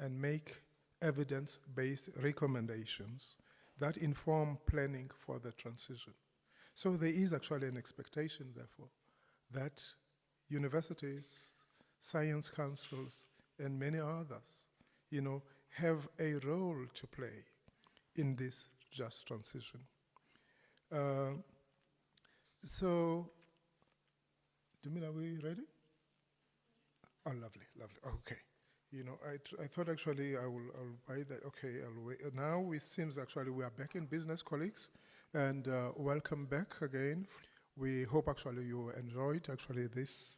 and make evidence-based recommendations that inform planning for the transition. So there is actually an expectation, therefore, that universities, science councils, and many others, have a role to play in this just transition. So, are we ready? Oh, lovely, lovely. Okay. I thought actually I'll buy that. Okay, I'll wait. Now it seems actually we are back in business, colleagues, and welcome back again. We hope actually you enjoyed actually this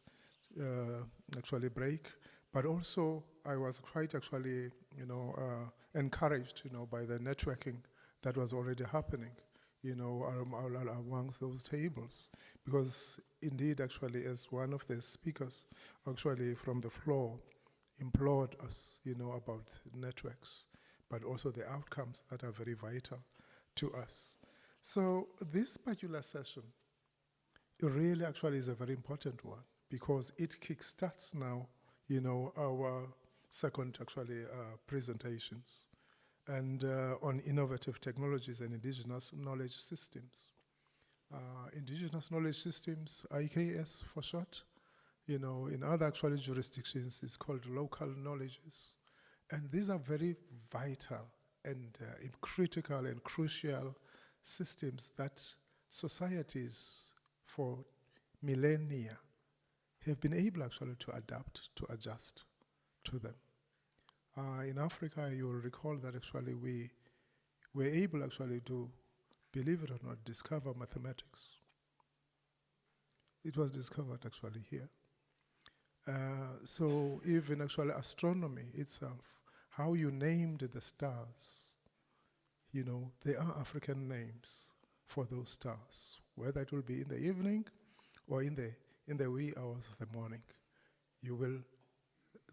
break, but also I was quite actually encouraged by the networking that was already happening amongst those tables, because indeed actually as one of the speakers actually from the floor implored us about networks, but also the outcomes that are very vital to us. So this particular session, it really actually is a very important one, because it kickstarts now, our second actually presentations, and on innovative technologies and indigenous knowledge systems. Indigenous knowledge systems, IKS for short, in other actually jurisdictions it's called local knowledges. And these are very vital and critical and crucial systems that societies for millennia have been able actually to adapt, to adjust to them. In Africa, you will recall that actually we were able actually to, believe it or not, discover mathematics. It was discovered actually here. So even actually astronomy itself, how you named the stars, they are African names for those stars, whether it will be in the evening or in the wee hours of the morning. You will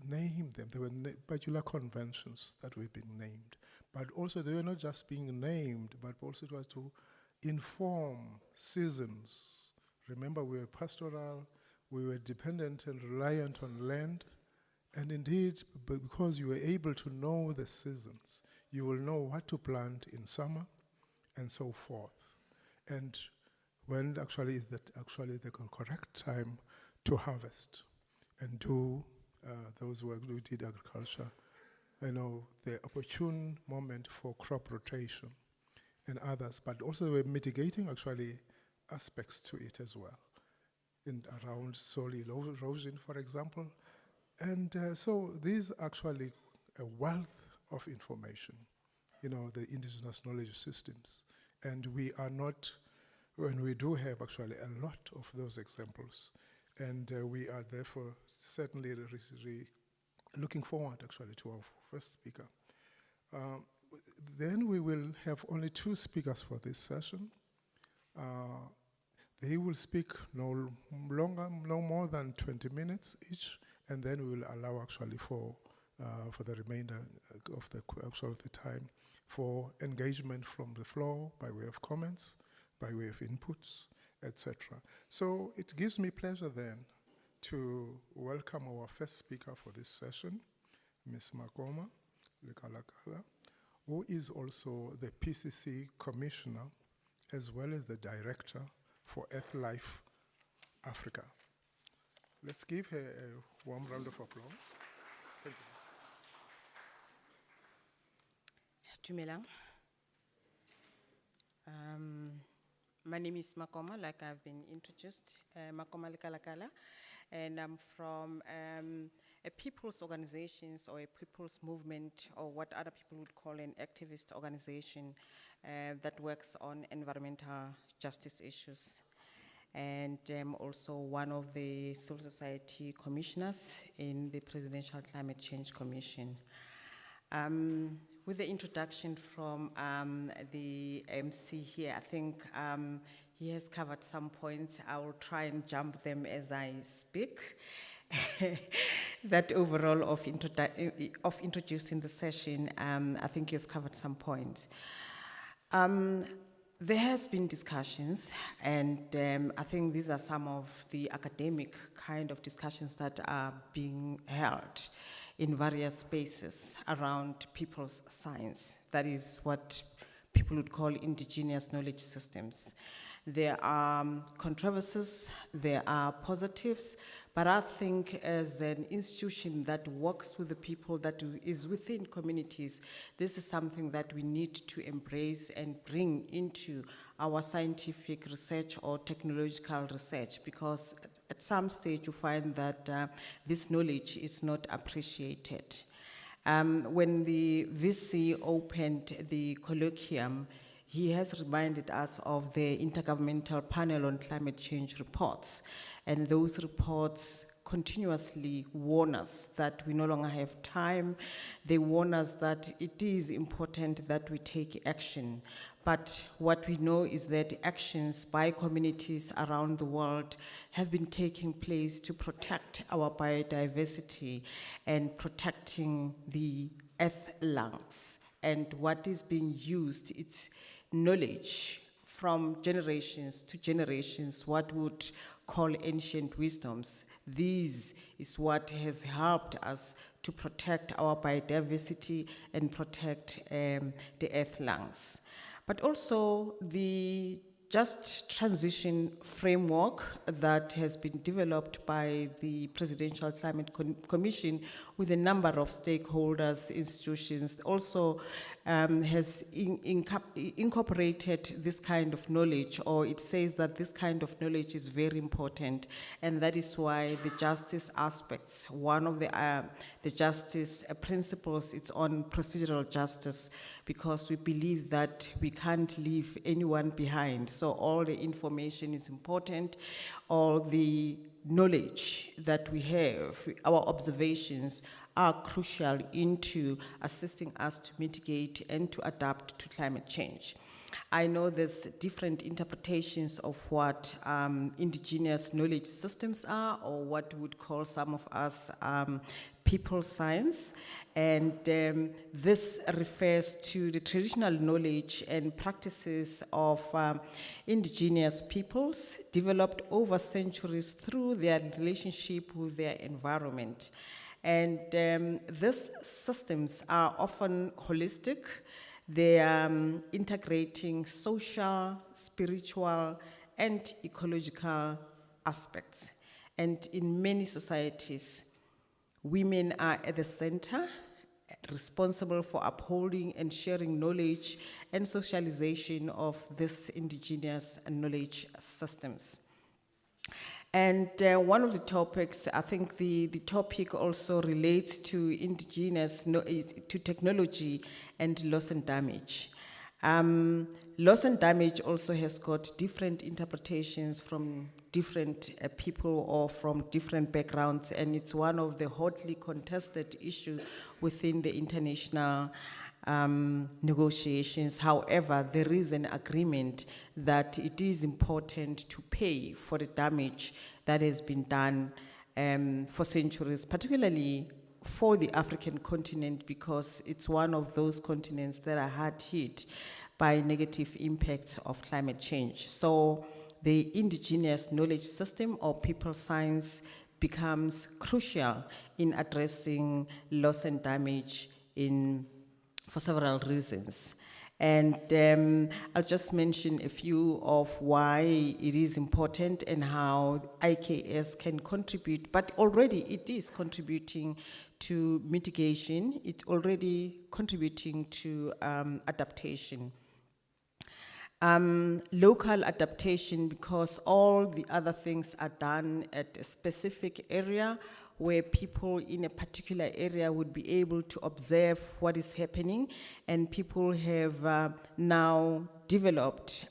name them. There were particular conventions that were being named. But also they were not just being named, but also it was to inform seasons. Remember, we were pastoral, we were dependent and reliant on land, and indeed, because you were able to know the seasons, you will know what to plant in summer and so forth. And when actually is that actually the correct time to harvest and do those who did agriculture, the opportune moment for crop rotation and others, but also they were mitigating actually aspects to it as well, around soil erosion, for example. And so these actually a wealth of information, the indigenous knowledge systems. And we are not, when we do have actually a lot of those examples, and we are therefore certainly looking forward actually to our first speaker. Then we will have only 2 speakers for this session. They will speak no more than 20 minutes each, and then we will allow actually for the remainder of the time for engagement from the floor by way of comments, by way of inputs, etc. So it gives me pleasure then to welcome our first speaker for this session, Ms. Makoma Lekalakala, who is also the PCC Commissioner as well as the Director for Earth Life Africa. Let's give her a warm round of applause. Thank you. Dumelang. My name is Makoma, like I've been introduced, Makoma Lekalakala, and I'm from a people's organizations or a people's movement, or what other people would call an activist organization that works on environmental justice issues. And I'm also one of the civil society commissioners in the Presidential Climate Change Commission. With the introduction from the MC here, I think he has covered some points. I will try and jump them as I speak. That overall of introducing the session, I think you've covered some points. There has been discussions, and I think these are some of the academic kind of discussions that are being held in various spaces around people's science. That is what people would call indigenous knowledge systems. There are controversies, there are positives, but I think as an institution that works with the people, that is within communities, this is something that we need to embrace and bring into our scientific research or technological research, because at some stage you find that this knowledge is not appreciated. When the VC opened the colloquium, he has reminded us of the Intergovernmental Panel on Climate Change reports, and those reports continuously warn us that we no longer have time. They warn us that it is important that we take action. But what we know is that actions by communities around the world have been taking place to protect our biodiversity and protecting the earth lungs. And what is being used, it's knowledge from generations to generations, what would call ancient wisdoms. This is what has helped us to protect our biodiversity and protect the earth lungs. But also the just transition framework that has been developed by the Presidential Climate Commission with a number of stakeholders, institutions, also has incorporated this kind of knowledge, or it says that this kind of knowledge is very important, and that is why the justice aspects, one of the justice principles, it's on procedural justice, because we believe that we can't leave anyone behind. So all the information is important, all the knowledge that we have, our observations are crucial into assisting us to mitigate and to adapt to climate change. I know there's different interpretations of what indigenous knowledge systems are, or what we would call some of us people science, and this refers to the traditional knowledge and practices of indigenous peoples developed over centuries through their relationship with their environment. And these systems are often holistic. They are integrating social, spiritual, and ecological aspects. And in many societies, women are at the center, responsible for upholding and sharing knowledge and socialization of these indigenous knowledge systems. And one of the topics, I think the topic also relates to indigenous, to technology and loss and damage. Loss and damage also has got different interpretations from different people or from different backgrounds, and it's one of the hotly contested issues within the international negotiations. However, there is an agreement that it is important to pay for the damage that has been done for centuries, particularly for the African continent, because it's one of those continents that are hard hit by negative impacts of climate change. So the indigenous knowledge system or people science becomes crucial in addressing loss and damage for several reasons. And I'll just mention a few of why it is important and how IKS can contribute, but already it is contributing to mitigation. It's already contributing to adaptation. Local adaptation, because all the other things are done at a specific area where people in a particular area would be able to observe what is happening, and people have now developed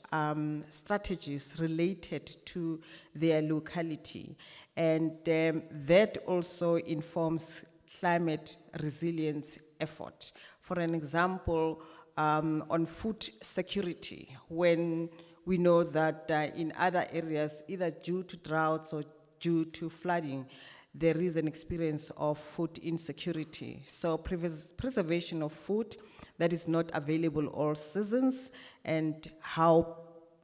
strategies related to their locality. And that also informs climate resilience effort. For an example, on food security, when we know that in other areas, either due to droughts or due to flooding, there is an experience of food insecurity. So preservation of food that is not available all seasons, and how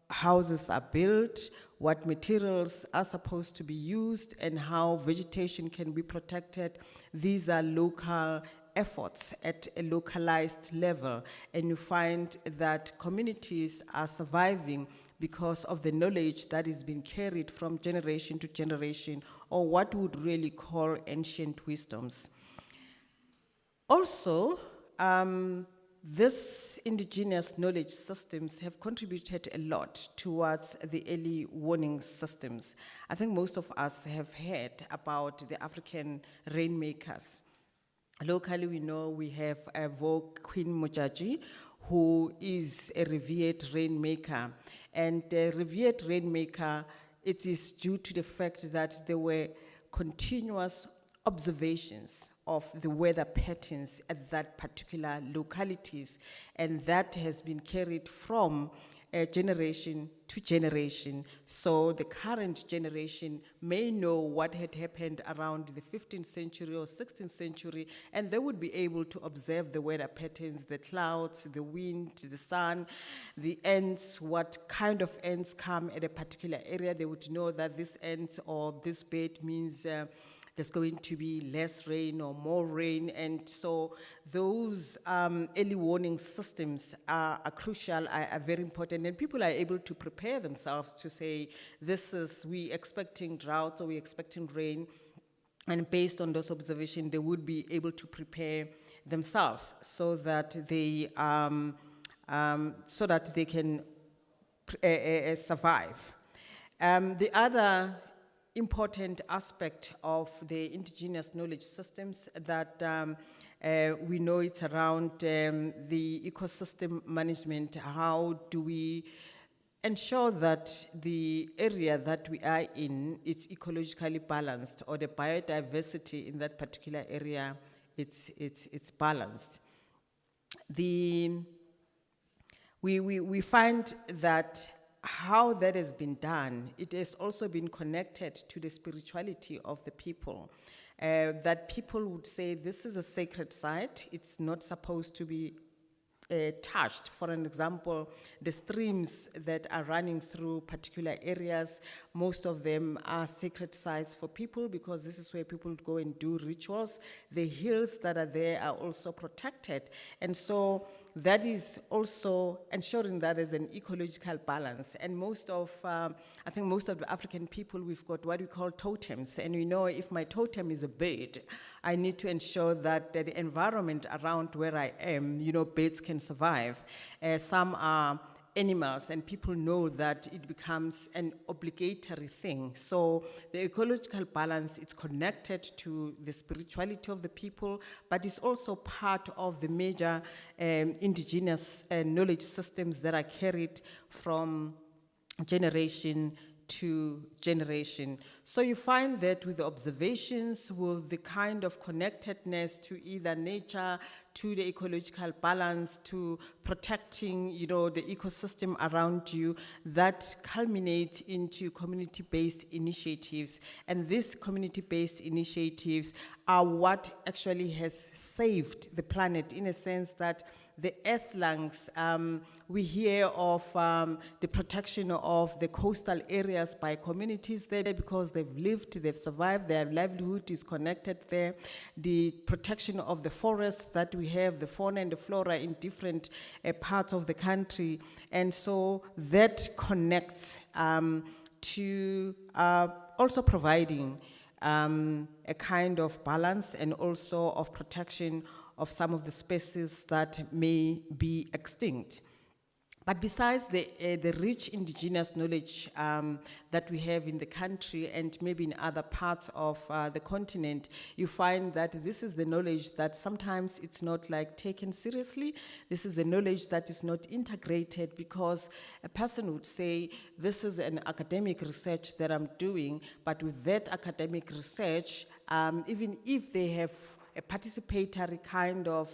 houses are built, what materials are supposed to be used, and how vegetation can be protected. These are local efforts at a localized level, and you find that communities are surviving because of the knowledge that is being carried from generation to generation, or what we would really call ancient wisdoms. Also, these indigenous knowledge systems have contributed a lot towards the early warning systems. I think most of us have heard about the African rainmakers. Locally, we know we have Queen Mojaji, who is a revered rainmaker. And a revered rainmaker, it is due to the fact that there were continuous observations of the weather patterns at that particular localities, and that has been carried from generation to generation. So the current generation may know what had happened around the 15th century or 16th century, and they would be able to observe the weather patterns, the clouds, the wind, the sun, the ants, what kind of ants come at a particular area. They would know that this ant or this bird means there's going to be less rain or more rain. And so those early warning systems are crucial, are very important, and people are able to prepare themselves to say, we expecting drought or we expecting rain, and based on those observations, they would be able to prepare themselves so that they can survive. The other important aspect of the indigenous knowledge systems that we know it's around the ecosystem management. How do we ensure that the area that we are in, it's ecologically balanced, or the biodiversity in that particular area, it's balanced? We find that how that has been done, it has also been connected to the spirituality of the people. That people would say, this is a sacred site, it's not supposed to be touched. For an example, the streams that are running through particular areas, most of them are sacred sites for people, because this is where people go and do rituals. The hills that are there are also protected. And so that is also ensuring that there's an ecological balance. And I think most of the African people, we've got what we call totems. And we know if my totem is a bird, I need to ensure that the environment around where I am, birds can survive. Some are animals, and people know that it becomes an obligatory thing. So the ecological balance, it's connected to the spirituality of the people, but it's also part of the major indigenous knowledge systems that are carried from generation to generation. So you find that with the observations, with the kind of connectedness to either nature, to the ecological balance, to protecting, the ecosystem around you, that culminates into community-based initiatives. And these community-based initiatives are what actually has saved the planet, in a sense that the earthlings, we hear of the protection of the coastal areas by communities there, because they've lived, they've survived, their livelihood is connected there. The protection of the forests that we have, the fauna and the flora in different parts of the country. And so that connects to also providing a kind of balance and also of protection of some of the species that may be extinct. But besides the rich indigenous knowledge that we have in the country and maybe in other parts of the continent, you find that this is the knowledge that sometimes it's not taken seriously. This is the knowledge that is not integrated, because a person would say, this is an academic research that I'm doing, but with that academic research, even if they have a participatory kind of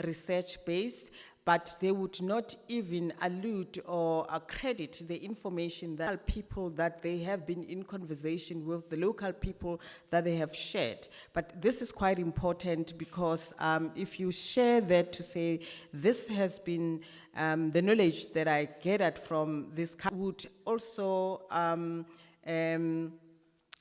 research based, but they would not even allude or accredit the information that people that they have been in conversation with, the local people that they have shared. But this is quite important because if you share that to say, this has been the knowledge that I gathered from this would also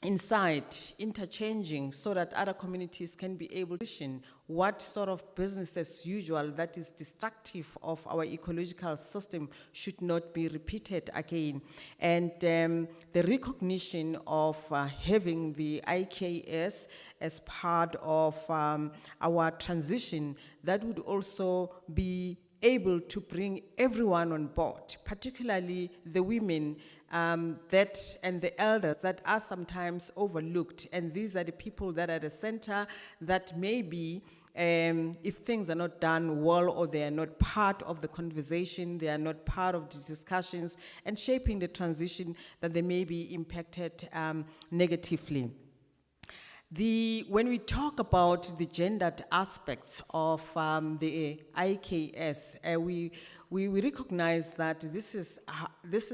insight, interchanging, so that other communities can be able to vision what sort of business as usual that is destructive of our ecological system should not be repeated again. And the recognition of having the IKS as part of our transition, that would also be able to bring everyone on board, particularly the women and the elders that are sometimes overlooked. And these are the people that are at the center that maybe if things are not done well or they are not part of the conversation, they are not part of the discussions and shaping the transition, that they may be impacted negatively. When we talk about the gendered aspects of the IKS, we recognize that this is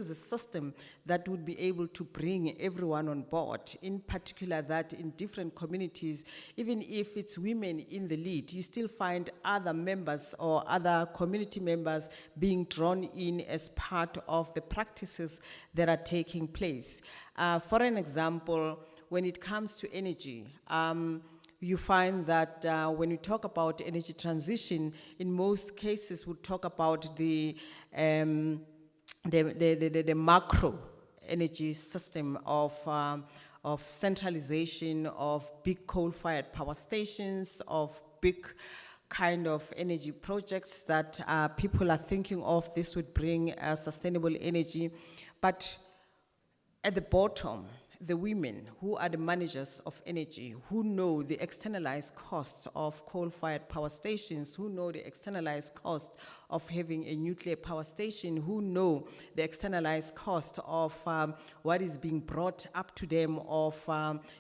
a system that would be able to bring everyone on board, in particular that in different communities, even if it's women in the lead, you still find other members or other community members being drawn in as part of the practices that are taking place. For an example, when it comes to energy, you find that when we talk about energy transition, in most cases we talk about the macro energy system of centralization of big coal-fired power stations, of big kind of energy projects that people are thinking of. This would bring sustainable energy, but at the bottom, the women who are the managers of energy, who know the externalized costs of coal-fired power stations, who know the externalized cost of having a nuclear power station, who know the externalized cost of what is being brought up to them of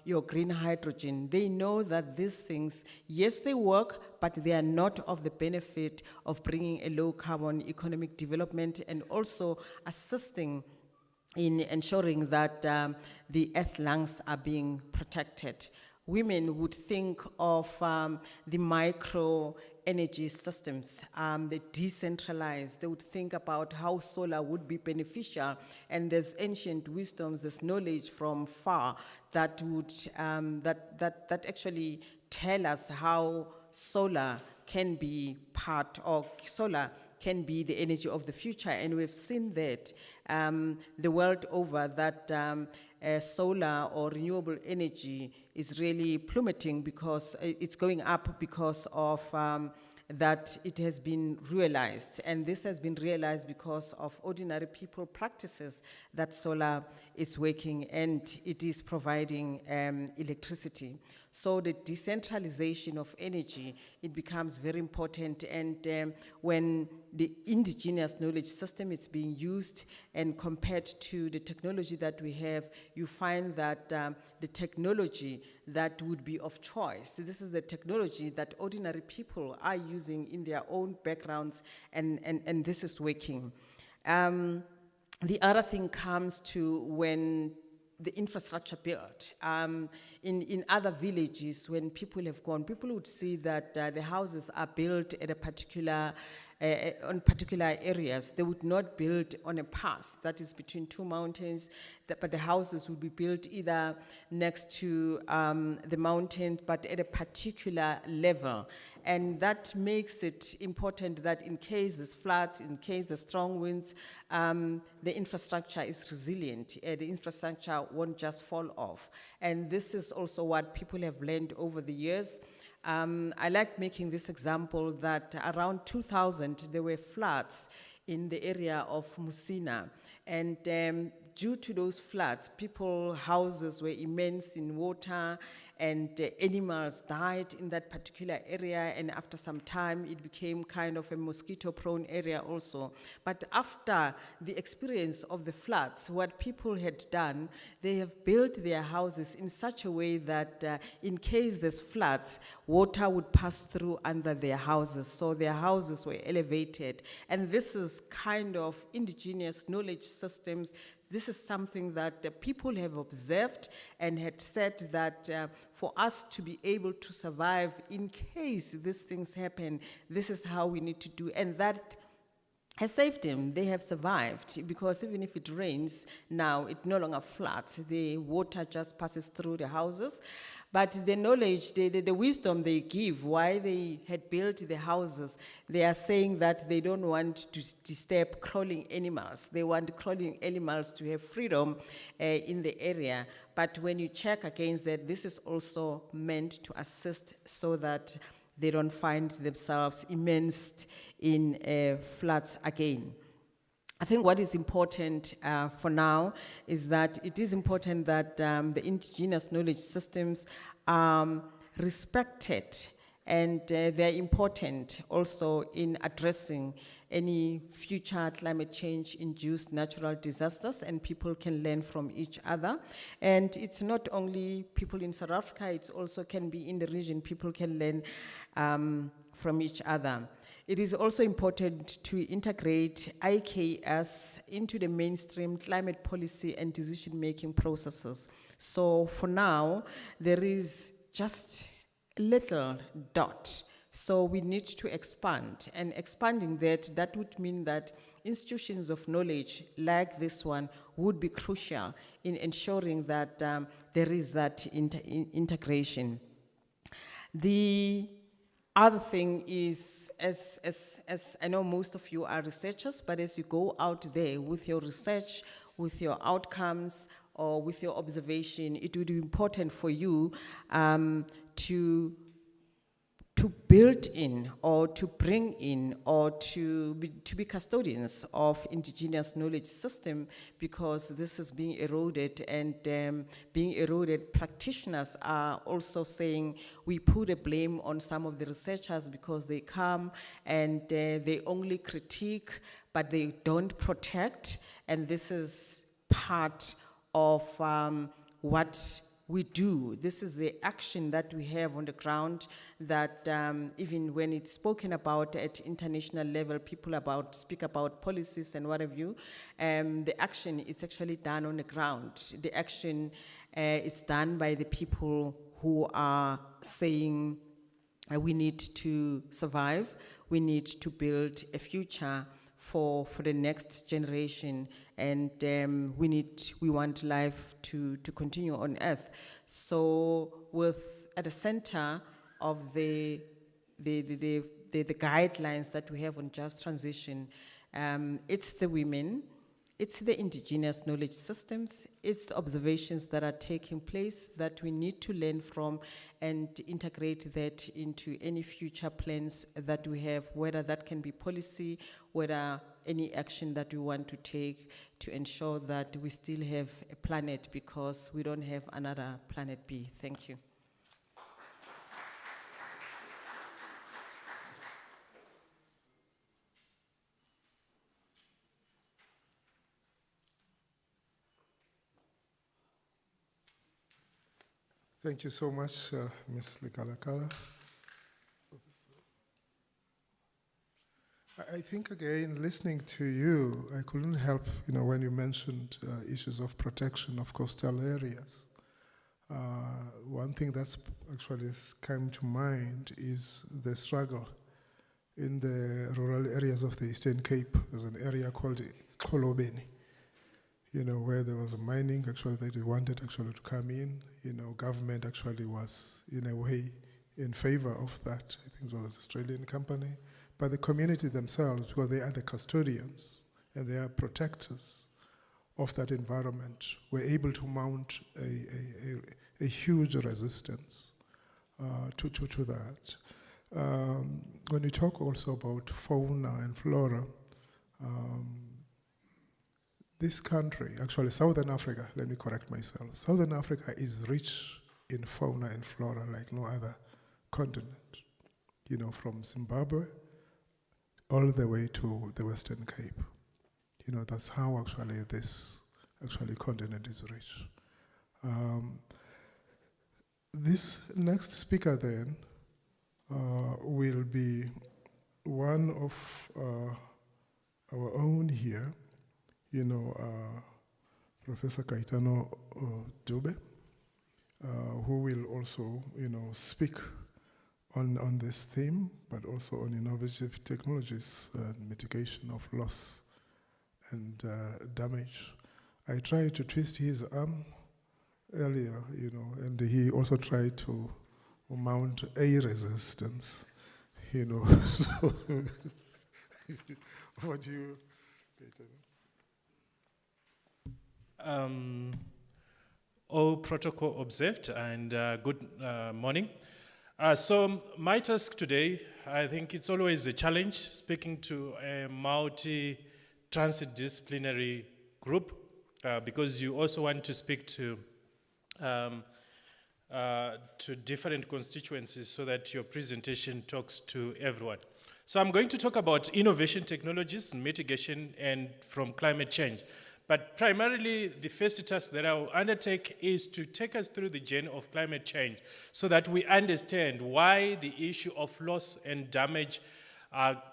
your green hydrogen. They know that these things, yes, they work, but they are not of the benefit of bringing a low-carbon economic development and also assisting in ensuring that the earth lungs are being protected. Women would think of the micro energy systems, the decentralized. They would think about how solar would be beneficial, and there's ancient wisdoms, there's knowledge from far that would that actually tell us how solar can be part, or solar can be the energy of the future. And we've seen that the world over, that solar or renewable energy is really plummeting because it's going up because of that it has been realized. And this has been realized because of ordinary people practices that solar is working and it is providing electricity. So the decentralization of energy, it becomes very important, and when the indigenous knowledge system is being used and compared to the technology that we have, you find that the technology that would be of choice, this is the technology that ordinary people are using in their own backgrounds, and this is working. The other thing comes to when the infrastructure built. In other villages, when people have gone, people would see that the houses are built at a particular, on particular areas. They would not build on a pass that is between two mountains, but the houses would be built either next to the mountain, but at a particular level. And that makes it important that in case there's floods, in case there's strong winds, the infrastructure is resilient. The infrastructure won't just fall off. And this is also what people have learned over the years. I like making this example that around 2000, there were floods in the area of Musina. And due to those floods, houses were immersed in water, and animals died in that particular area, and after some time it became kind of a mosquito-prone area also. But after the experience of the floods, what people had done, they have built their houses in such a way that in case there's floods, water would pass through under their houses, so their houses were elevated. And this is kind of indigenous knowledge systems. This is something that the people have observed and had said that for us to be able to survive in case these things happen, this is how we need to do. And that has saved them. They have survived, because even if it rains now, it no longer floods. The water just passes through the houses. But the knowledge, the wisdom they give, why they had built the houses, they are saying that they don't want to disturb crawling animals. They want crawling animals to have freedom in the area. But when you check against that, this is also meant to assist so that they don't find themselves immersed in floods again. I think what is important for now is that it is important that the indigenous knowledge systems are respected, and they're important also in addressing any future climate change-induced natural disasters, and people can learn from each other. And it's not only people in South Africa, it also can be in the region, people can learn from each other. It is also important to integrate IKS into the mainstream climate policy and decision-making processes. So for now, there is just a little dot. So we need to expand, and expanding that would mean that institutions of knowledge like this one would be crucial in ensuring that there is that integration. The other thing is, as I know most of you are researchers, but as you go out there with your research, with your outcomes, or with your observation, it would be important for you to build in, or to bring in, or to be custodians of indigenous knowledge system, because this is being eroded, and being eroded, practitioners are also saying we put a blame on some of the researchers because they come and they only critique, but they don't protect, and this is part of what we do. This is the action that we have on the ground, that even when it's spoken about at international level, people speak about policies and what have you, the action is actually done on the ground. The action is done by the people who are saying we need to survive, we need to build a future for the next generation, and we want life to continue on Earth. So at the center of the guidelines that we have on just transition, it's the women, it's the indigenous knowledge systems, it's the observations that are taking place that we need to learn from and integrate that into any future plans that we have, whether that can be policy, whether any action that we want to take to ensure that we still have a planet, because we don't have another planet B. Thank you. Thank you so much, Ms. Likalakala. I think, again, listening to you, I couldn't help, when you mentioned issues of protection of coastal areas. One thing that's actually come to mind is the struggle in the rural areas of the Eastern Cape. There's an area called Kolobeni, where there was a mining actually that they wanted actually to come in. Government actually was, in a way, in favor of that. I think it was an Australian company. But the community themselves, because they are the custodians and they are protectors of that environment, were able to mount a huge resistance to that. When you talk also about fauna and flora, this country, actually Southern Africa, let me correct myself, Southern Africa is rich in fauna and flora like no other continent. You know, from Zimbabwe all the way to the Western Cape. You know, that's how actually this continent is rich. This next speaker then will be one of our own here, you know, Professor Kaitano Dube, who will also, you know, speak on this theme, but also on innovative technologies and mitigation of loss and damage. I tried to twist his arm earlier, you know, and he also tried to mount a resistance, you know. So, what do you? All protocol observed, and good morning. So my task today, I think it's always a challenge speaking to a multi-transdisciplinary group because you also want to speak to different constituencies so that your presentation talks to everyone. So I'm going to talk about innovation technologies, mitigation, and from climate change. But primarily, the first task that I will undertake is to take us through the journey of climate change so that we understand why the issue of loss and damage,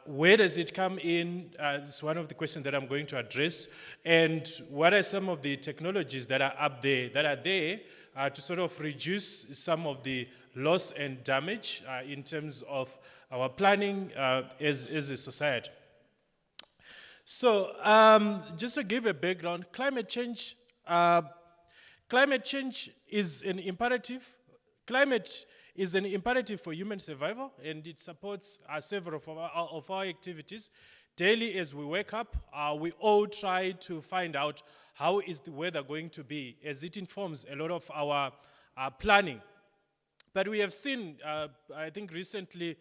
where does it come in? It's one of the questions that I'm going to address. And what are some of the technologies that are up there, to sort of reduce some of the loss and damage in terms of our planning as a society. So, just to give a background, climate change is an imperative. Climate is an imperative for human survival, and it supports several of our activities. Daily, as we wake up, we all try to find out how is the weather going to be, as it informs a lot of our planning. But we have seen, I think recently,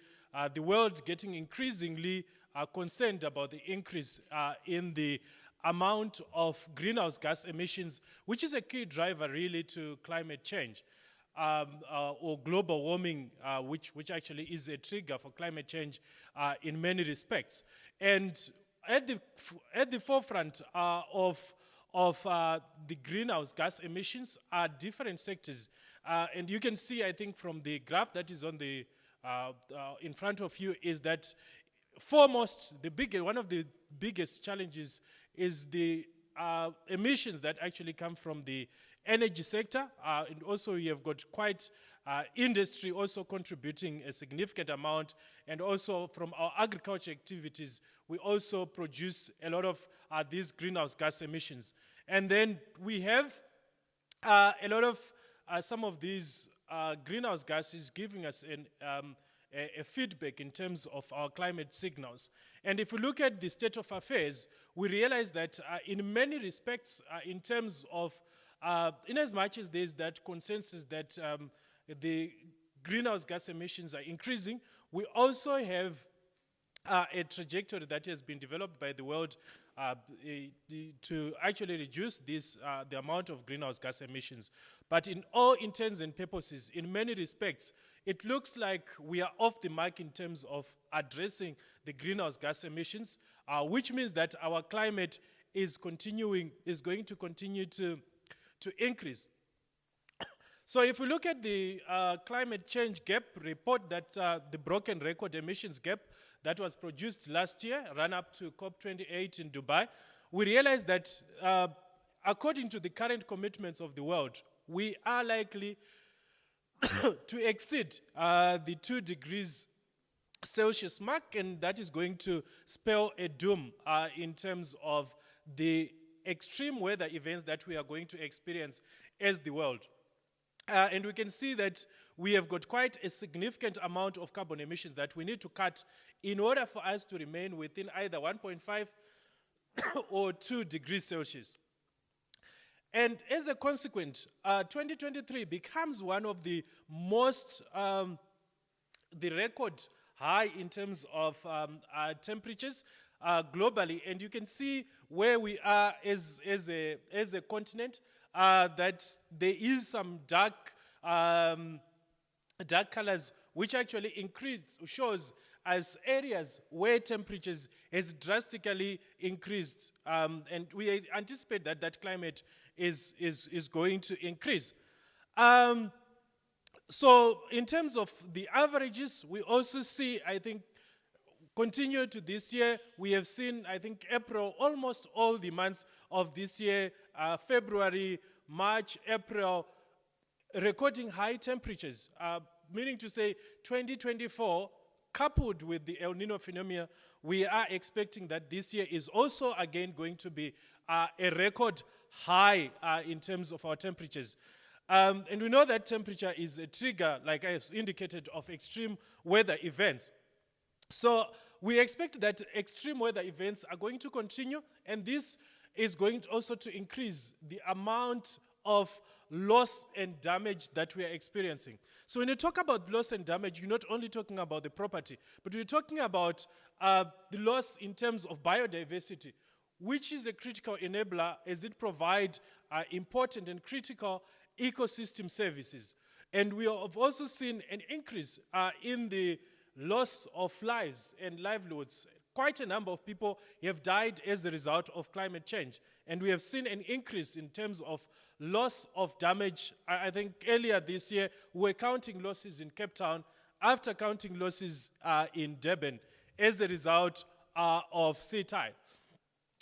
the world getting increasingly concerned about the increase in the amount of greenhouse gas emissions, which is a key driver really to climate change or global warming, which actually is a trigger for climate change in many respects. And at the forefront of the greenhouse gas emissions are different sectors. And you can see, I think, from the graph that is on the in front of you, is that foremost, one of the biggest challenges is the emissions that actually come from the energy sector. And also you have got quite industry also contributing a significant amount. And also from our agriculture activities, we also produce a lot of these greenhouse gas emissions. And then we have a lot of some of these greenhouse gases giving us a feedback in terms of our climate signals. And if we look at the state of affairs, we realize that in many respects, in terms of, in as much as there's that consensus that the greenhouse gas emissions are increasing, we also have a trajectory that has been developed by the world to actually reduce the amount of greenhouse gas emissions. But in all intents and purposes, in many respects, it looks like we are off the mark in terms of addressing the greenhouse gas emissions, which means that our climate is going to continue to increase. So if we look at the climate change gap report, that the broken record emissions gap that was produced last year, ran up to COP28 in Dubai, we realized that according to the current commitments of the world, we are likely to exceed the 2 degrees Celsius mark, and that is going to spell a doom in terms of the extreme weather events that we are going to experience as the world. And we can see that we have got quite a significant amount of carbon emissions that we need to cut in order for us to remain within either 1.5 or 2 degrees Celsius. And as a consequence, 2023 becomes one of the most, the record high in terms of temperatures. globally, and you can see where we are as a continent, that there is some dark colors which actually shows as areas where temperatures has drastically increased, and we anticipate that that climate is going to increase. So in terms of the averages, we also see, I think, continue to this year, we have seen, I think, April, almost all the months of this year, February, March, April, recording high temperatures, meaning to say 2024, coupled with the El Nino phenomena, we are expecting that this year is also again going to be a record high in terms of our temperatures. And we know that temperature is a trigger, like I have indicated, of extreme weather events. So we expect that extreme weather events are going to continue, and this is going also to increase the amount of loss and damage that we are experiencing. So when you talk about loss and damage, you're not only talking about the property, but we're talking about the loss in terms of biodiversity, which is a critical enabler as it provides important and critical ecosystem services. And we have also seen an increase in the loss of lives and livelihoods. Quite a number of people have died as a result of climate change. And we have seen an increase in terms of loss of damage. I think earlier this year, we were counting losses in Cape Town after counting losses in Durban as a result of sea tide.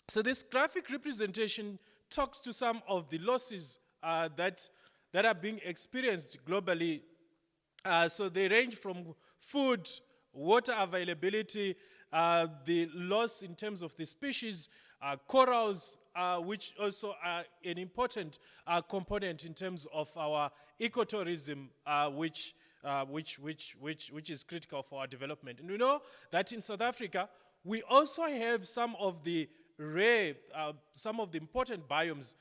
So this graphic representation talks to some of the losses that are being experienced globally. So they range from food, water availability, the loss in terms of the species, corals, which also are an important component in terms of our ecotourism, which is critical for our development. And we know that in South Africa, we also have some of the rare, some of the important biomes,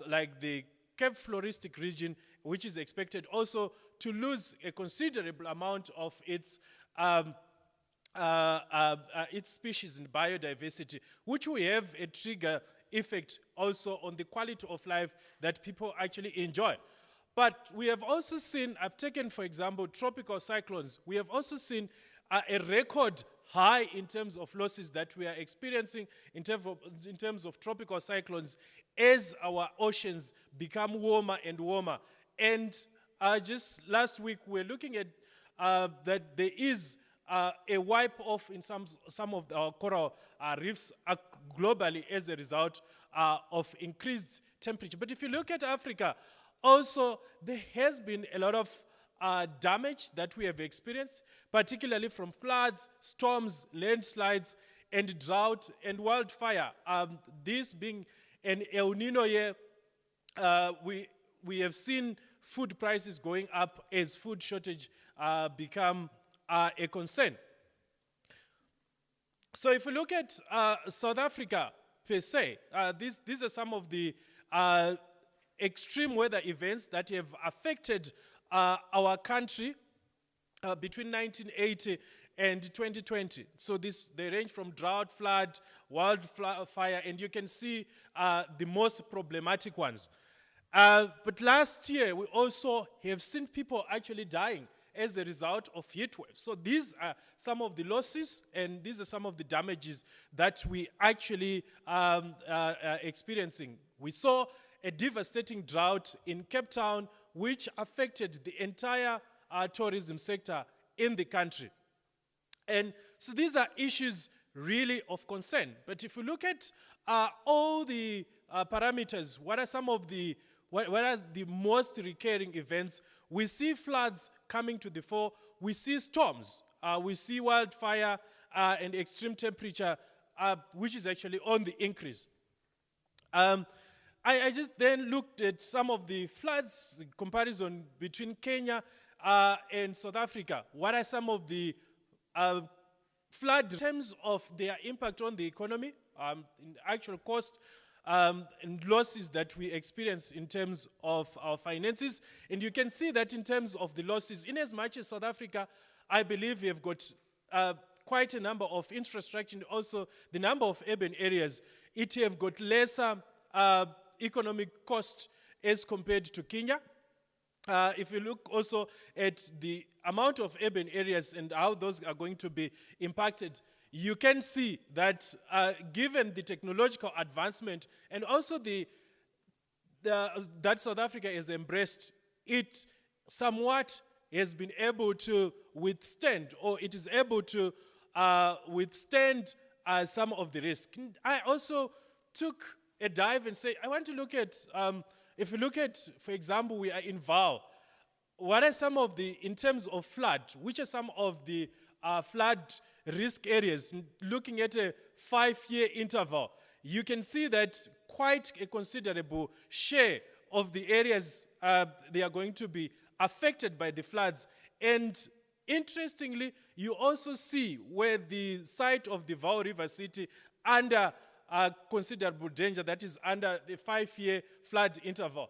like the Cape Floristic region, which is expected also to lose a considerable amount of its species and biodiversity, which will have a trigger effect also on the quality of life that people actually enjoy. But we have also seen, I've taken, for example, tropical cyclones. We have also seen a record high in terms of losses that we are experiencing in terms of tropical cyclones as our oceans become warmer and warmer. And just last week, we were looking at that there is a wipe off in some of our coral reefs globally as a result of increased temperature. But if you look at Africa, also there has been a lot of damage that we have experienced, particularly from floods, storms, landslides, and drought and wildfire. This being an El Nino year, we have seen food prices going up as food shortage become a concern. So if we look at South Africa per se, these are some of the extreme weather events that have affected our country between 1980 and 2020. So they range from drought, flood, wildfire, and you can see the most problematic ones. But last year, we also have seen people actually dying as a result of heat waves. So these are some of the losses, and these are some of the damages that we actually are experiencing. We saw a devastating drought in Cape Town, which affected the entire tourism sector in the country. And so these are issues really of concern. But if we look at all the parameters, what are the most recurring events? We see floods coming to the fore. We see storms. We see wildfire and extreme temperature, which is actually on the increase. I just then looked at some of the floods, the comparison between Kenya and South Africa. What are some of the flood in terms of their impact on the economy, in actual cost, and losses that we experience in terms of our finances? And you can see that in terms of the losses, in as much as South Africa, I believe we have got quite a number of infrastructure, and also the number of urban areas, it have got lesser economic cost as compared to Kenya. If you look also at the amount of urban areas and how those are going to be impacted, you can see that given the technological advancement and also that South Africa has embraced, it somewhat has been able to withstand, or it is able to withstand some of the risk. I also took a dive and say, I want to look at, if you look at, for example, we are in VAL. What are some of the, in terms of flood, which are some of the flood risk areas? Looking at a 5-year interval, you can see that quite a considerable share of the areas they are going to be affected by the floods. And interestingly, you also see where the site of the Vaal River City under considerable danger, that is under the 5-year flood interval.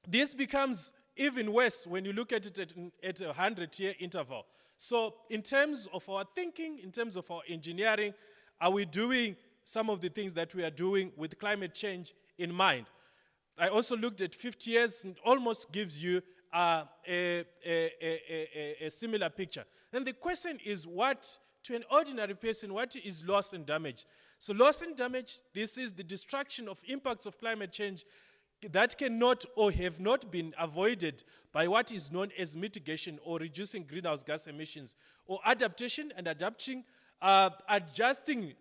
This becomes even worse when you look at it at a 100-year interval. So in terms of our thinking, in terms of our engineering, are we doing some of the things that we are doing with climate change in mind? I also looked at 50 years, and almost gives you a similar picture. Then the question is, what, to an ordinary person, what is loss and damage? So loss and damage, this is the destruction of impacts of climate change that cannot or have not been avoided by what is known as mitigation or reducing greenhouse gas emissions, or adaptation and adjusting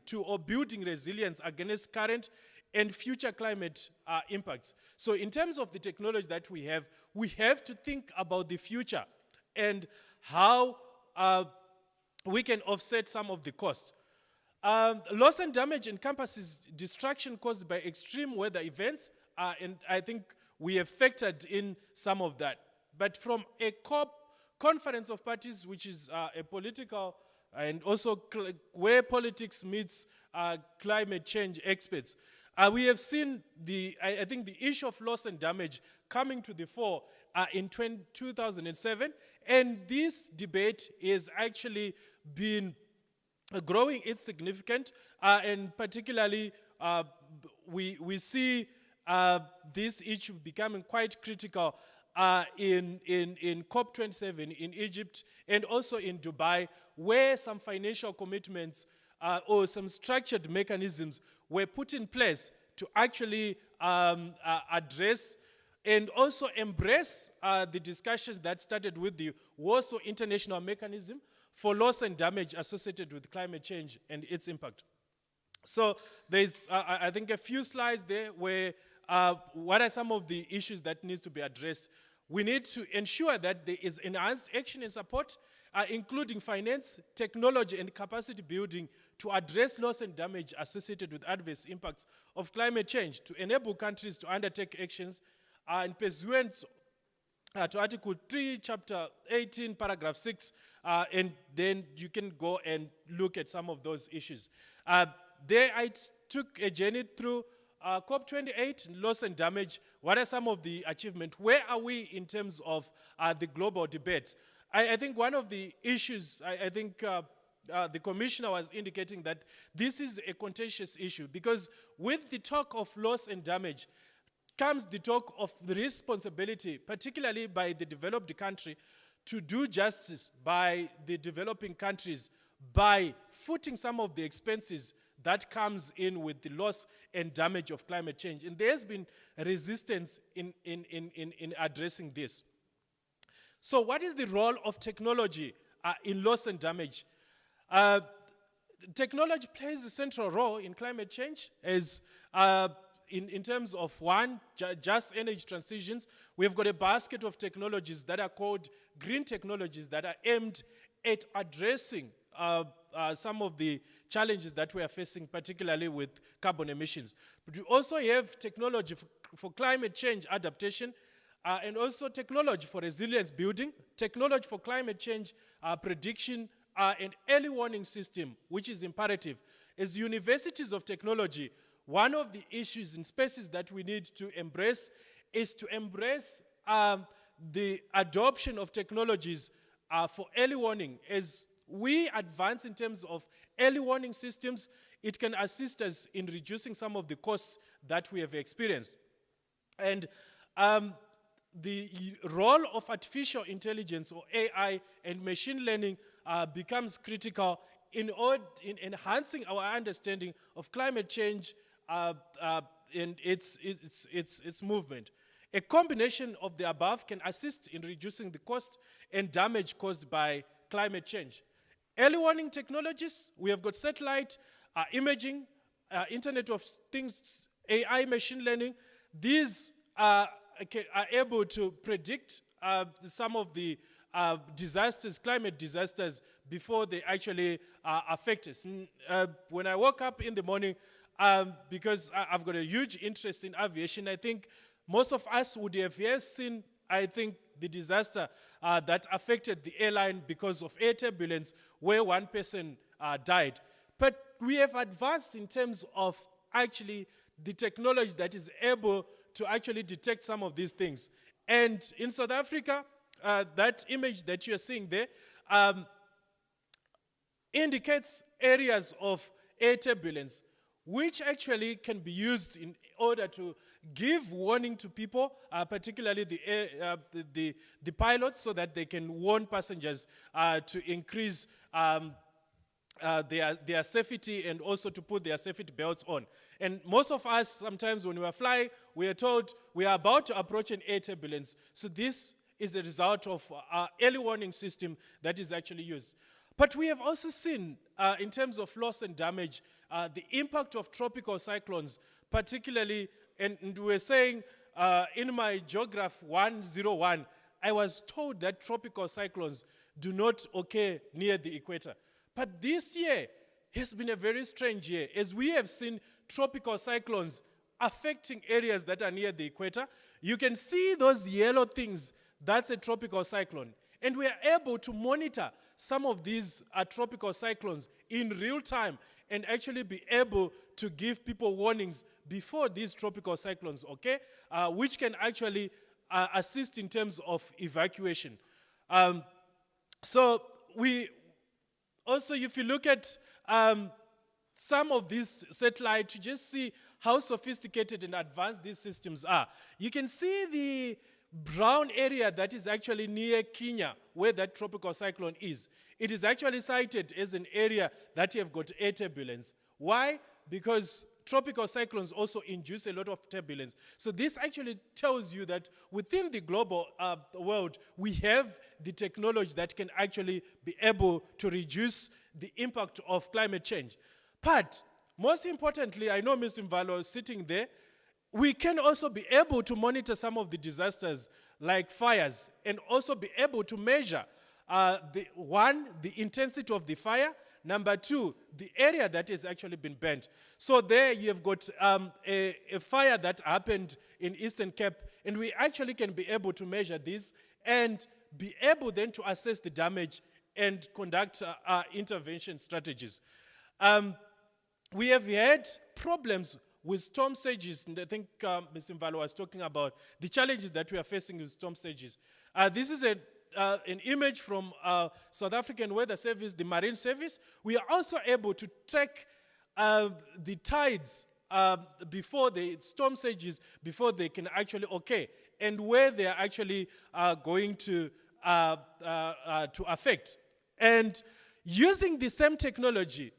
to or building resilience against current and future climate impacts. So in terms of the technology that we have to think about the future and how we can offset some of the costs. Loss and damage encompasses destruction caused by extreme weather events, and I think we have factored in some of that. But from a COP, Conference of Parties, which is a political and also where politics meets climate change experts, we have seen I think the issue of loss and damage coming to the fore in 2007, and this debate is actually been growing its significance, and particularly we see this issue becoming quite critical in COP27 in Egypt and also in Dubai, where some financial commitments or some structured mechanisms were put in place to actually address and also embrace the discussions that started with the Warsaw International Mechanism for loss and damage associated with climate change and its impact. So there's, I think, a few slides there where what are some of the issues that needs to be addressed. We need to ensure that there is enhanced action and support, including finance, technology, and capacity building to address loss and damage associated with adverse impacts of climate change, to enable countries to undertake actions in pursuant to Article 3, Chapter 18, Paragraph 6, and then you can go and look at some of those issues. There I took a journey through COP28, loss and damage. What are some of the achievements? Where are we in terms of the global debate? I think one of the issues, I think the commissioner was indicating that this is a contentious issue, because with the talk of loss and damage comes the talk of the responsibility, particularly by the developed country, to do justice by the developing countries by footing some of the expenses that comes in with the loss and damage of climate change. And there has been resistance in addressing this. So what is the role of technology in loss and damage? Technology plays a central role in climate change as in terms of one, just energy transitions. We've got a basket of technologies that are called green technologies that are aimed at addressing some of the challenges that we are facing, particularly with carbon emissions. But we also have technology for climate change adaptation, and also technology for resilience building, technology for climate change prediction, and early warning system, which is imperative. As universities of technology, one of the issues and spaces that we need to embrace is to embrace the adoption of technologies for early warning, as we advance in terms of early warning systems, it can assist us in reducing some of the costs that we have experienced. And the role of artificial intelligence or AI and machine learning becomes critical in enhancing our understanding of climate change and its movement. A combination of the above can assist in reducing the cost and damage caused by climate change. Early warning technologies, we have got satellite imaging, Internet of Things, AI, machine learning. These are able to predict some of the disasters, climate disasters, before they actually affect us. When I woke up in the morning, because I've got a huge interest in aviation, I think most of us would have seen, I think, the disaster that affected the airline because of air turbulence, where one person died. But we have advanced in terms of actually the technology that is able to actually detect some of these things. And in South Africa, that image that you're seeing there indicates areas of air turbulence, which actually can be used in order to give warning to people, particularly the pilots, so that they can warn passengers to increase their safety and also to put their safety belts on. And most of us, sometimes when we are flying, we are told we are about to approach an air turbulence. So this is a result of our early warning system that is actually used. But we have also seen, in terms of loss and damage, the impact of tropical cyclones, particularly, and we're saying in my Geograph 101, I was told that tropical cyclones do not occur near the equator. But this year has been a very strange year, as we have seen tropical cyclones affecting areas that are near the equator. You can see those yellow things, that's a tropical cyclone. And we are able to monitor some of these tropical cyclones in real time and actually be able to give people warnings before these tropical cyclones, okay, which can actually assist in terms of evacuation. So we also, if you look at some of these satellites, you just see how sophisticated and advanced these systems are. You can see the brown area that is actually near Kenya, where that tropical cyclone is. It is actually cited as an area that you have got air turbulence. Why? Because tropical cyclones also induce a lot of turbulence. So this actually tells you that within the global world, we have the technology that can actually be able to reduce the impact of climate change. But most importantly, I know Mr. Mvalo is sitting there, we can also be able to monitor some of the disasters like fires and also be able to measure the intensity of the fire, number two, the area that has actually been burnt. So there you have got a fire that happened in Eastern Cape, and we actually can be able to measure this and be able then to assess the damage and conduct intervention strategies. We have had problems with storm surges, and I think Mr. Mvalo was talking about the challenges that we are facing with storm surges. This is an image from South African Weather Service, the Marine Service. We are also able to track the tides before the storm surges, before they can actually occur, and where they are actually going to affect. And using the same technology,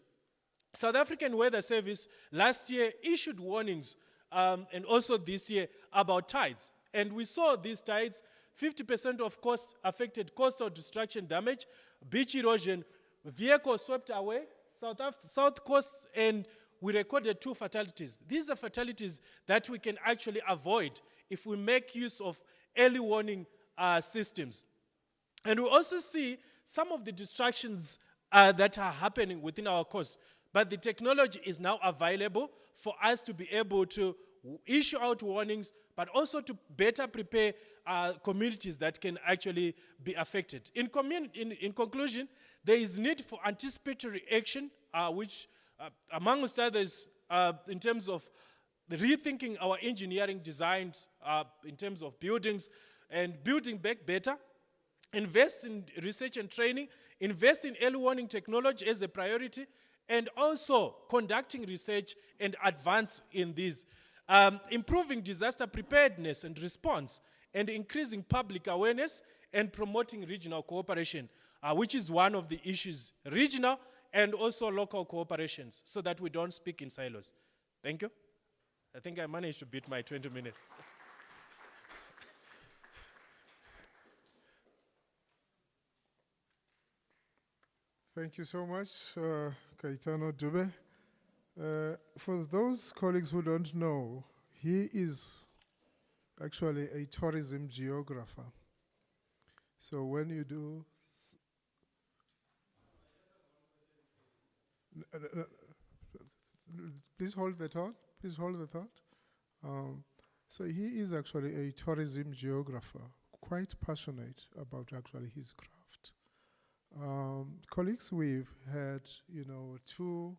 South African Weather Service last year issued warnings, and also this year, about tides. And we saw these tides, 50% of affected coastal destruction damage, beach erosion, vehicles swept away, south coast, and we recorded 2 fatalities. These are fatalities that we can actually avoid if we make use of early warning systems. And we also see some of the distractions that are happening within our coast. But the technology is now available for us to be able to issue out warnings, but also to better prepare communities that can actually be affected. In conclusion, there is need for anticipatory action, which, amongst others, in terms of rethinking our engineering designs, in terms of buildings and building back better, invest in research and training invest in early warning technology as a priority, and also conducting research and advance in these. Improving disaster preparedness and response, and increasing public awareness and promoting regional cooperation, which is one of the issues, regional and also local cooperations, so that we don't speak in silos. Thank you. I think I managed to beat my 20 minutes. Thank you so much, Caetano Dube. For those colleagues who don't know, he is actually a tourism geographer. So when you do... Please hold the thought. Please hold the thought. So he is actually a tourism geographer, quite passionate about actually his craft. Colleagues, we've had, two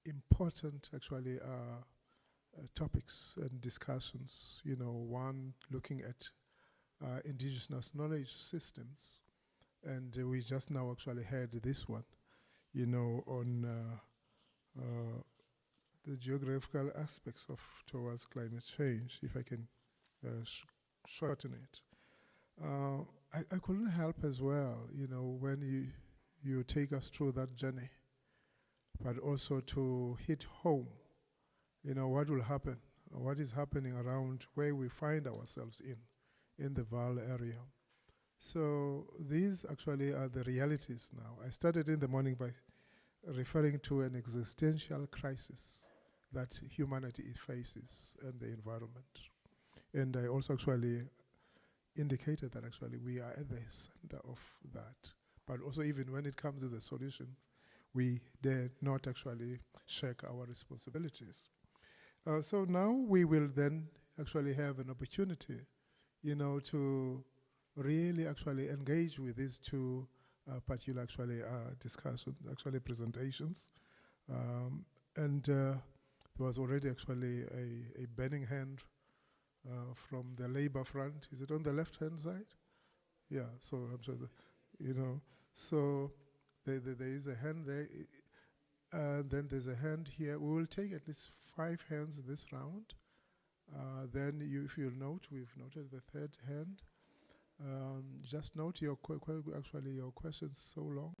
important actually topics and discussions. One looking at indigenous knowledge systems, and we just now actually had this one, on the geographical aspects towards climate change, if I can shorten it. I couldn't help as well, when you take us through that journey, but also to hit home, what will happen, what is happening around where we find ourselves in the Vaal area. So these actually are the realities now. I started in the morning by referring to an existential crisis that humanity faces and the environment. And I also actually indicated that actually we are at the center of that. But also even when it comes to the solutions, we dare not actually shirk our responsibilities. So now we will then actually have an opportunity, to really actually engage with these two particular actually discussions, actually presentations. And there was already actually a burning hand from the Labour front. Is it on the left-hand side? Yeah, so I'm sure, so there is a hand there. Then there's a hand here. We will take at least 5 hands this round. Then if you'll note, we've noted the third hand. Just note your questions so long.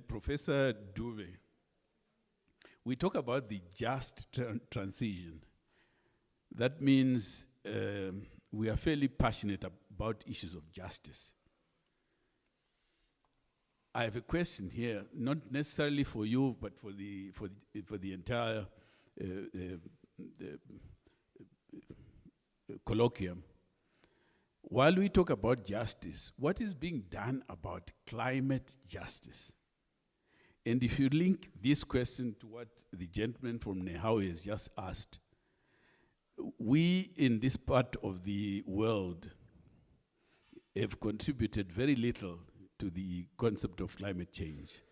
Professor Duve, we talk about the just transition. That means we are fairly passionate about issues of justice. I have a question here, not necessarily for you, but for the entire colloquium. While we talk about justice, what is being done about climate justice? And if you link this question to what the gentleman from Nehawi has just asked, we in this part of the world have contributed very little to the concept of climate change.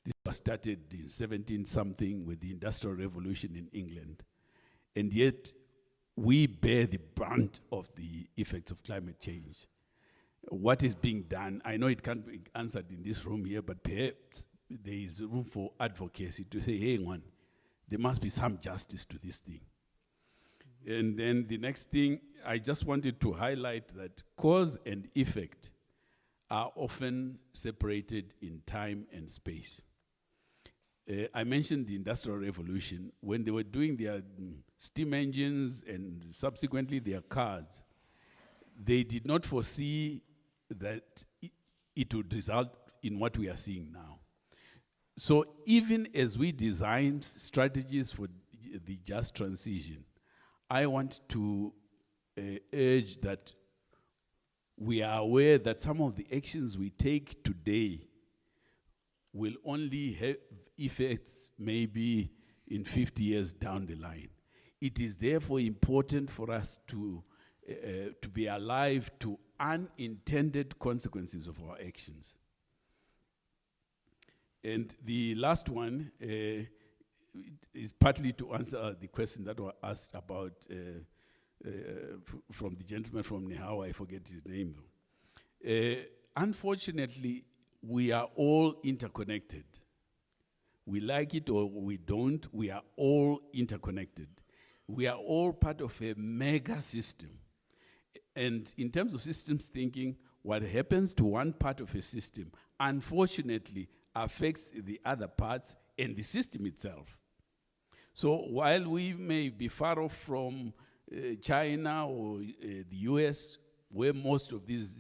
This was started in 17-something with the Industrial Revolution in England. And yet, we bear the brunt of the effects of climate change. What is being done? I know it can't be answered in this room here, but perhaps there is room for advocacy to say, hey, one, there must be some justice to this thing. And then the next thing, I just wanted to highlight that cause and effect are often separated in time and space. I mentioned the Industrial Revolution. When they were doing their steam engines and subsequently their cars, they did not foresee that it would result in what we are seeing now. So even as we design strategies for the just transition, I want to urge that we are aware that some of the actions we take today will only have effects maybe in 50 years down the line. It is therefore important for us to be alive to unintended consequences of our actions. And the last one is partly to answer the question that was asked about from the gentleman from Nehawa, I forget his name though. Unfortunately, we are all interconnected. We like it or we don't, we are all interconnected. We are all part of a mega system. And in terms of systems thinking, what happens to one part of a system, unfortunately, affects the other parts and the system itself. So while we may be far off from China or the US, where most of these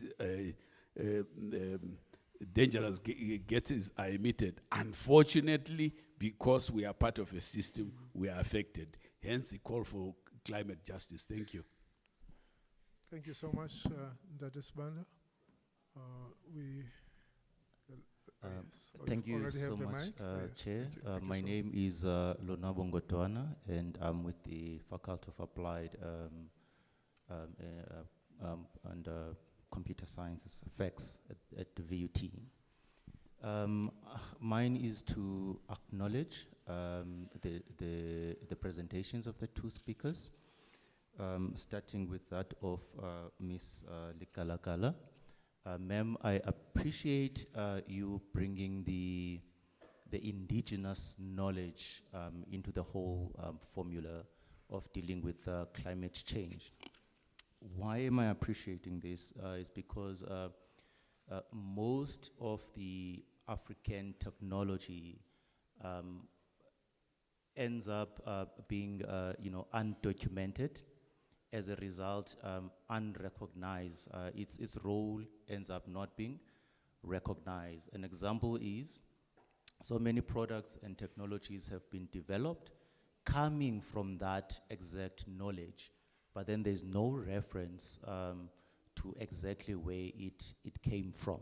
dangerous gases are emitted, unfortunately, because we are part of a system, we are affected. Hence the call for climate justice. Thank you. Thank you so much, Ndadis Banda. Yes. Thank you so much, Chair. My name is Lonabo Ngotwana, and I'm with the Faculty of Applied and Computer Sciences FX at the VUT. Mine is to acknowledge the presentations of the two speakers, starting with that of Ms. Likalakala. Ma'am, I appreciate you bringing the indigenous knowledge into the whole formula of dealing with climate change. Why am I appreciating this? Is because most of the African technology ends up being undocumented. As a result, unrecognized. Its role ends up not being recognized. An example is, so many products and technologies have been developed coming from that exact knowledge, but then there's no reference to exactly where it came from.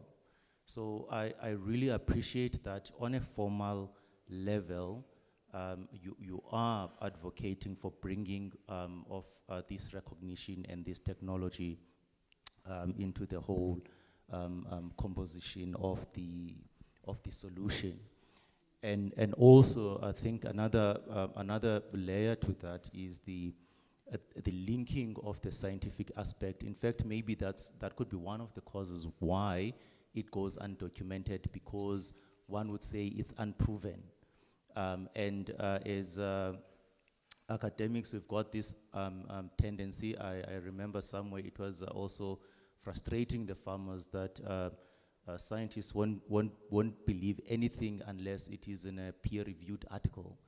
So I really appreciate that on a formal level, you are advocating for bringing of this recognition and this technology into the whole composition of the solution. And also, I think another layer to that is the linking of the scientific aspect. In fact, maybe that could be one of the causes why it goes undocumented, because one would say it's unproven. As academics, we've got this tendency. I remember somewhere it was also frustrating the farmers that Scientists won't believe anything unless it is in a peer-reviewed article.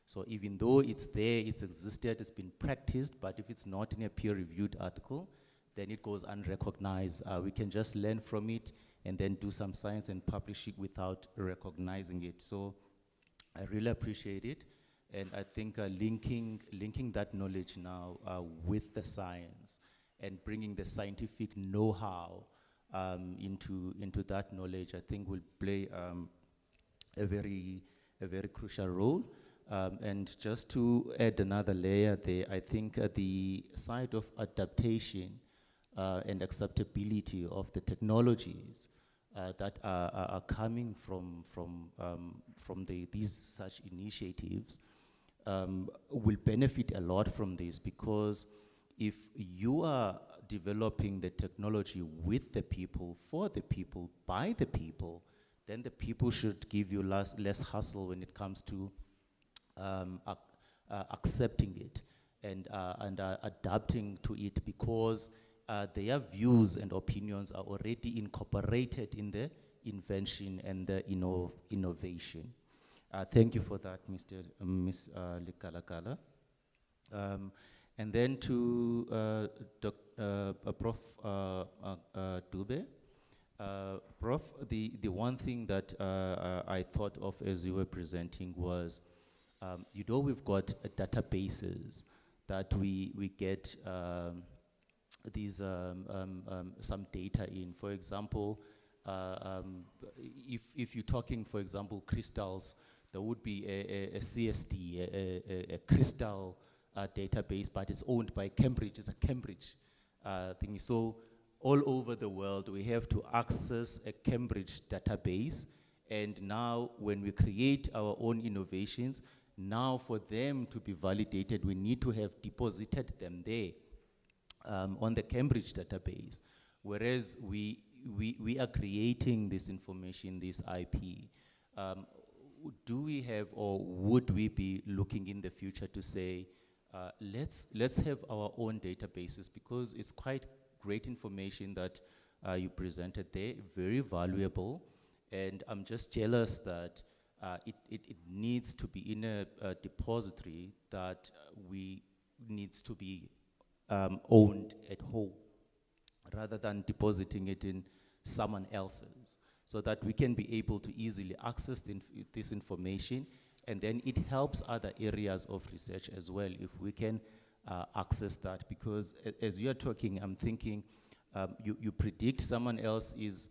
So even though it's there, it's existed, it's been practiced, but if it's not in a peer-reviewed article, then it goes unrecognized. We can just learn from it and then do some science and publish it without recognizing it. So I really appreciate it. And I think linking that knowledge now with the science and bringing the scientific know-how into that knowledge, I think will play a very crucial role. And just to add another layer there, I think the side of adaptation and acceptability of the technologies that are coming from these such initiatives will benefit a lot from this, because if you are developing the technology with the people, for the people, by the people, then the people should give you less hassle when it comes to accepting it and adapting to it, because their views and opinions are already incorporated in the invention and the innovation. Thank you for that, Ms. Likalakala. And then to Prof. Dube. Prof, the one thing that I thought of as you were presenting was, we've got databases that we get these some data in. For example, if you're talking, for example, crystals, there would be a CSD, a crystal database, but it's owned by Cambridge. It's a Cambridge thing. So all over the world, we have to access a Cambridge database. And now when we create our own innovations, now for them to be validated, we need to have deposited them there on the Cambridge database. Whereas we are creating this information, this IP. Do we have, or would we be looking in the future to say, let's have our own databases, because it's quite great information that you presented there, very valuable, and I'm just jealous that it needs to be in a depository that needs to be owned at home, rather than depositing it in someone else's, so that we can be able to easily access this information, and then it helps other areas of research as well if we can access that. Because as you're talking, I'm thinking you predict someone else is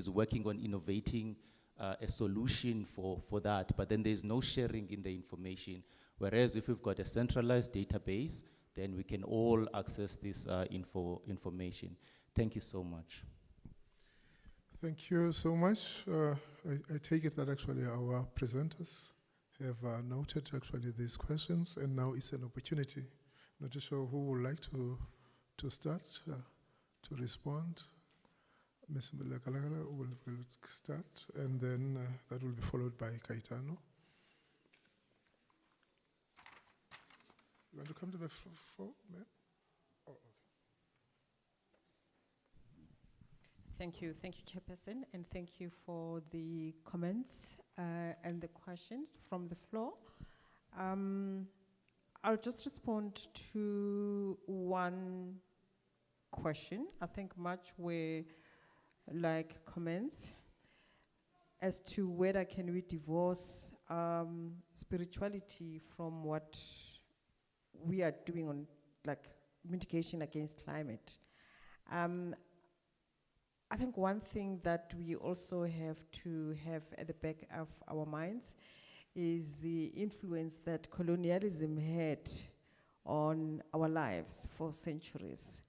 working on innovating a solution for that, but then there's no sharing in the information. Whereas if we've got a centralized database, then we can all access this information. Thank you so much. Thank you so much. I take it that actually our presenters have noted actually these questions, and now it's an opportunity. Not too sure who would like to start to respond. Ms. Likalakala will start, and then that will be followed by Kaitano. You want to come to the floor, ma'am? Oh, okay. Thank you, Chairperson, and thank you for the comments and the questions from the floor. I'll just respond to one question. I think much were like comments as to whether can we divorce spirituality from what we are doing on like mitigation against climate. I think one thing that we also have to have at the back of our minds is the influence that colonialism had on our lives for centuries,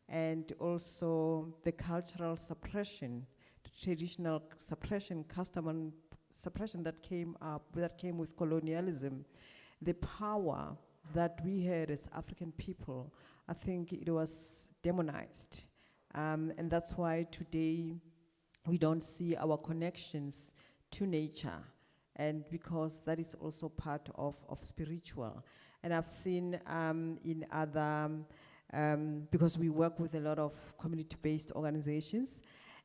and also the cultural suppression, the traditional suppression, custom suppression that came with colonialism, the power that we had as African people. I think it was demonized. And that's why today we don't see our connections to nature, and because that is also part of spiritual. And I've seen in other, because we work with a lot of community-based organizations,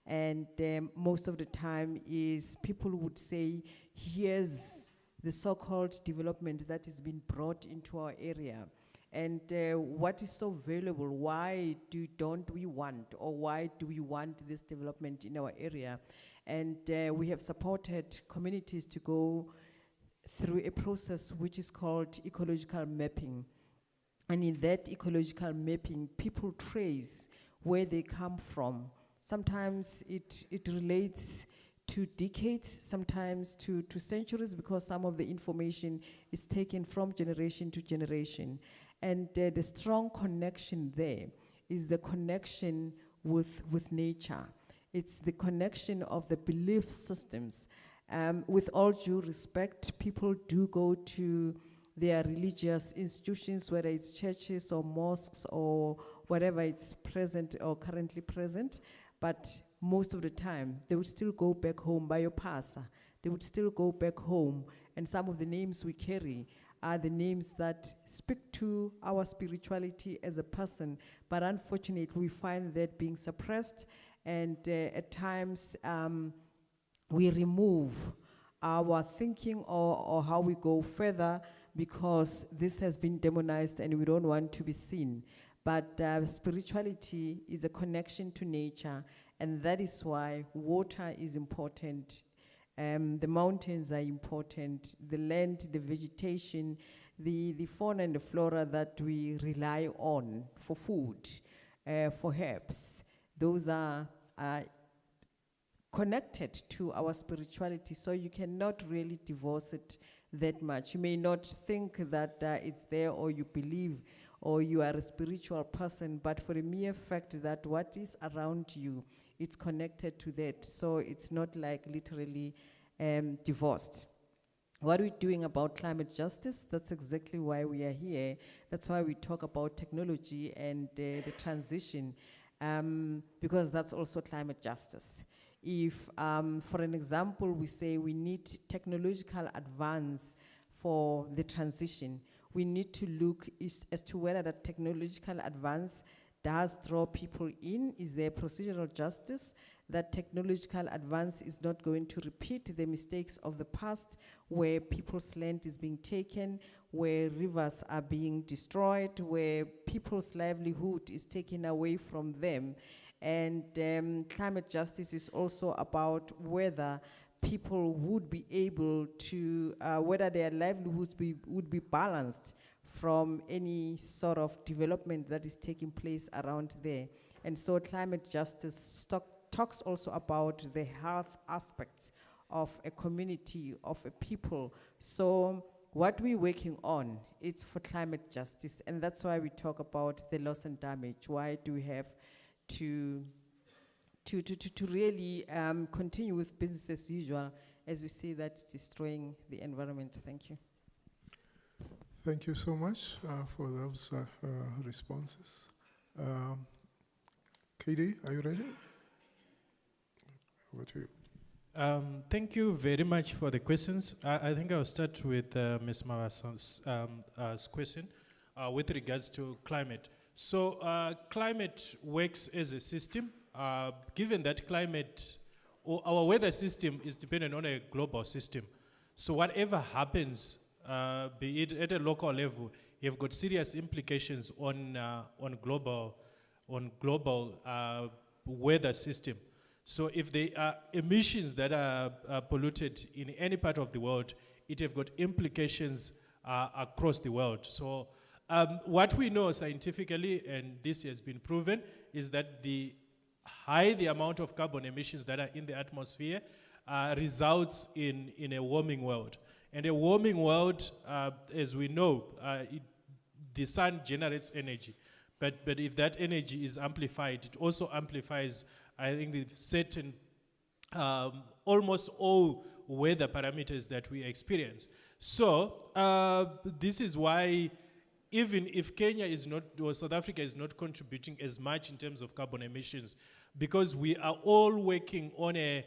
And most of the time is people would say, here's the so-called development that is being brought into our area. And what is so valuable? Why don't we want, or why do we want this development in our area? And we have supported communities to go through a process which is called ecological mapping. And in that ecological mapping, people trace where they come from. Sometimes it relates to decades, sometimes to centuries, because some of the information is taken from generation to generation. And the strong connection there is the connection with nature. It's the connection of the belief systems. With all due respect, people do go to their religious institutions, whether it's churches or mosques or whatever it's present or currently present, but most of the time, they would still go back home by your pasa. They would still go back home, and some of the names we carry are the names that speak to our spirituality as a person, but unfortunately, we find that being suppressed, and at times, we remove our thinking or how we go further, because this has been demonized and we don't want to be seen. But spirituality is a connection to nature, and that is why water is important. The mountains are important, the land, the vegetation, the fauna and the flora that we rely on for food, for herbs. Those are connected to our spirituality, so you cannot really divorce it that much. You may not think that it's there, or you believe, or you are a spiritual person, but for the mere fact that what is around you, it's connected to that. So it's not like literally divorced. What are we doing about climate justice? That's exactly why we are here. That's why we talk about technology and the transition, because that's also climate justice. If, for an example, we say we need technological advance for the transition, we need to look as to whether that technological advance does draw people in. Is there procedural justice? That technological advance is not going to repeat the mistakes of the past, where people's land is being taken, where rivers are being destroyed, where people's livelihood is taken away from them. And climate justice is also about whether people would be able to, whether their livelihoods would be balanced from any sort of development that is taking place around there. And so climate justice talks also about the health aspects of a community, of a people. So what we're working on, it's for climate justice, and that's why we talk about the loss and damage. Why do we have to really continue with business as usual as we see that it's destroying the environment? Thank you. Thank you so much for those responses. KD, are you ready? Over to you. Thank you very much for the questions. I think I'll start with Ms. Mawason's question with regards to climate. So climate works as a system. Given that climate, or our weather system is dependent on a global system. So whatever happens, be it at a local level, you've got serious implications on global weather system. So if there are emissions that are polluted in any part of the world, it have got implications across the world. So what we know scientifically, and this has been proven, is that the amount of carbon emissions that are in the atmosphere results in a warming world. And a warming world, as we know, the sun generates energy. But if that energy is amplified, it also amplifies, I think, the certain, almost all weather parameters that we experience. So this is why, even if Kenya is not, or South Africa is not contributing as much in terms of carbon emissions, because we are all working on a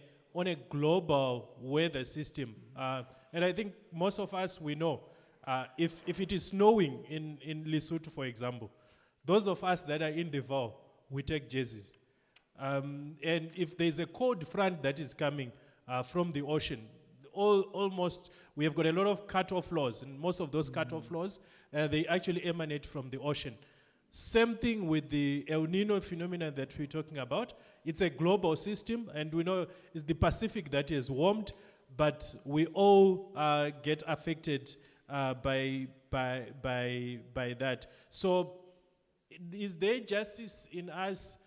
global weather system. And I think most of us, we know, if it is snowing in Lesotho, for example, those of us that are in the Val, we take jerseys. And if there's a cold front that is coming from the ocean, almost we have got a lot of cut-off laws, and most of those cut-off laws, they actually emanate from the ocean. Same thing with the El Nino phenomenon that we're talking about. It's a global system, and we know it's the Pacific that is warmed, but we all get affected by that. So is there justice in us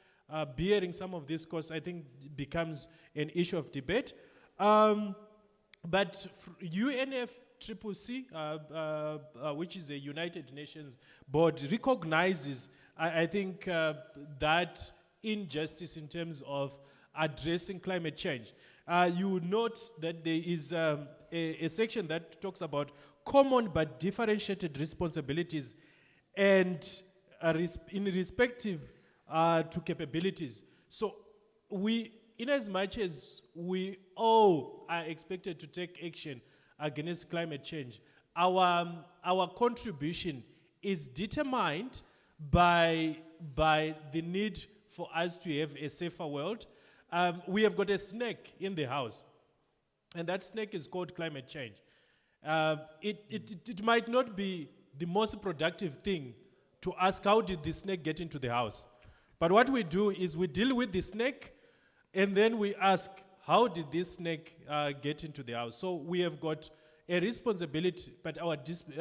bearing some of these costs? I think becomes an issue of debate. But UNFCCC, which is a United Nations board, recognizes, I think, that injustice in terms of addressing climate change. You would note that there is a section that talks about common but differentiated responsibilities and in respective to capabilities. So we, in as much as we all are expected to take action against climate change, our contribution is determined by the need for us to have a safer world. We have got a snake in the house, and that snake is called climate change. It might not be the most productive thing to ask, how did the snake get into the house? But what we do is we deal with the snake, and then we ask, how did this snake get into the house? So we have got a responsibility, but our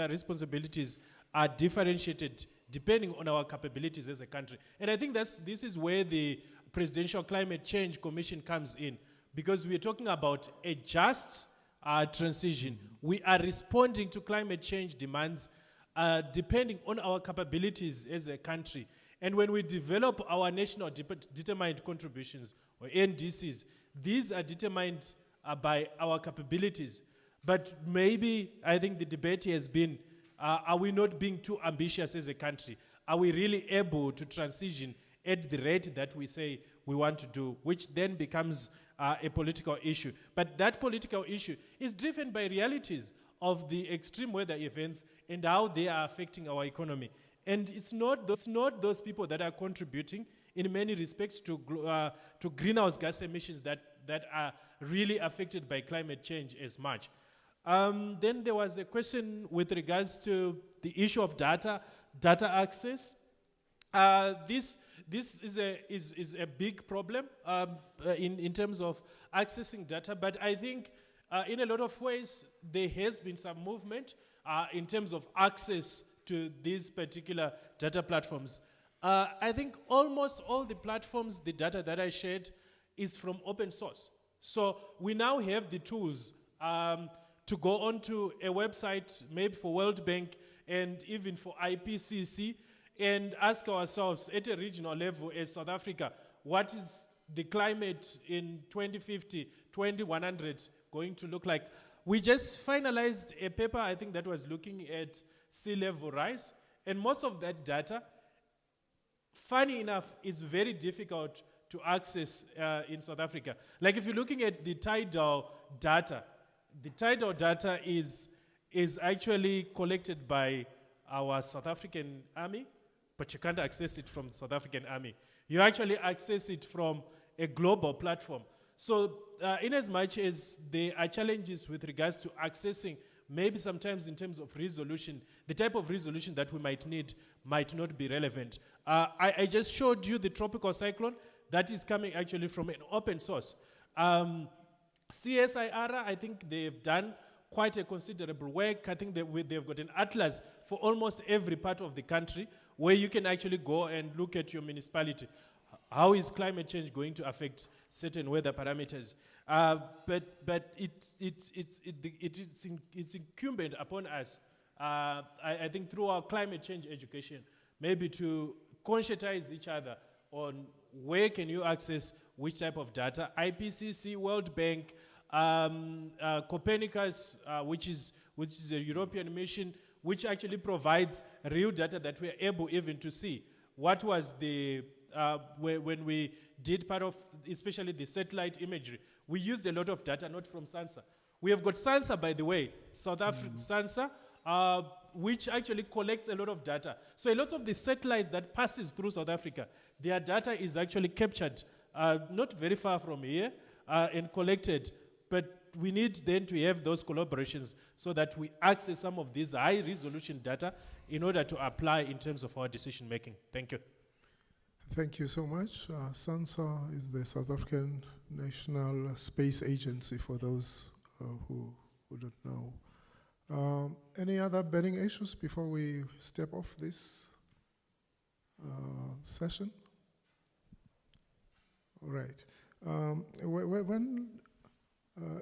responsibilities are differentiated depending on our capabilities as a country. And I think this is where the Presidential Climate Change Commission comes in, because we're talking about a just transition. We are responding to climate change demands depending on our capabilities as a country. And when we develop our national determined contributions, or NDCs, these are determined by our capabilities. But maybe, I think the debate has been, are we not being too ambitious as a country? Are we really able to transition at the rate that we say we want to do, which then becomes a political issue. But that political issue is driven by realities of the extreme weather events and how they are affecting our economy. And it's not those people that are contributing in many respects to greenhouse gas emissions that are really affected by climate change as much. Then there was a question with regards to the issue of data access. This is a big problem in terms of accessing data, but I think in a lot of ways there has been some movement in terms of access to these particular data platforms. I think almost all the platforms, the data that I shared is from open source. So we now have the tools to go onto a website, maybe for World Bank and even for IPCC, and ask ourselves at a regional level as South Africa, what is the climate in 2050, 2100 going to look like? We just finalized a paper, I think, that was looking at sea level rise, and most of that data, funny enough, is very difficult to access in South Africa. Like if you're looking at the tidal data is actually collected by our South African Army, but you can't access it from the South African Army. You actually access it from a global platform. So in as much as there are challenges with regards to accessing, maybe sometimes in terms of resolution, the type of resolution that we might need might not be relevant. I just showed you the tropical cyclone that is coming actually from an open source. CSIR, I think they've done quite a considerable work. I think they've got an atlas for almost every part of the country where you can actually go and look at your municipality. How is climate change going to affect certain weather parameters? But it's incumbent upon us, I think through our climate change education, maybe to conscientize each other on where can you access which type of data. IPCC, World Bank, Copernicus, which is a European mission, which actually provides real data that we are able even to see. What was the, when we did part of, especially the satellite imagery, we used a lot of data, not from SANSA. We have got SANSA, by the way, South Africa, SANSA, which actually collects a lot of data. So a lot of the satellites that passes through South Africa, their data is actually captured not very far from here, and collected. But we need then to have those collaborations so that we access some of these high resolution data in order to apply in terms of our decision making. Thank you. Thank you so much. SANSA is the South African National Space Agency, for those who don't know. Any other burning issues before we step off this session? All right.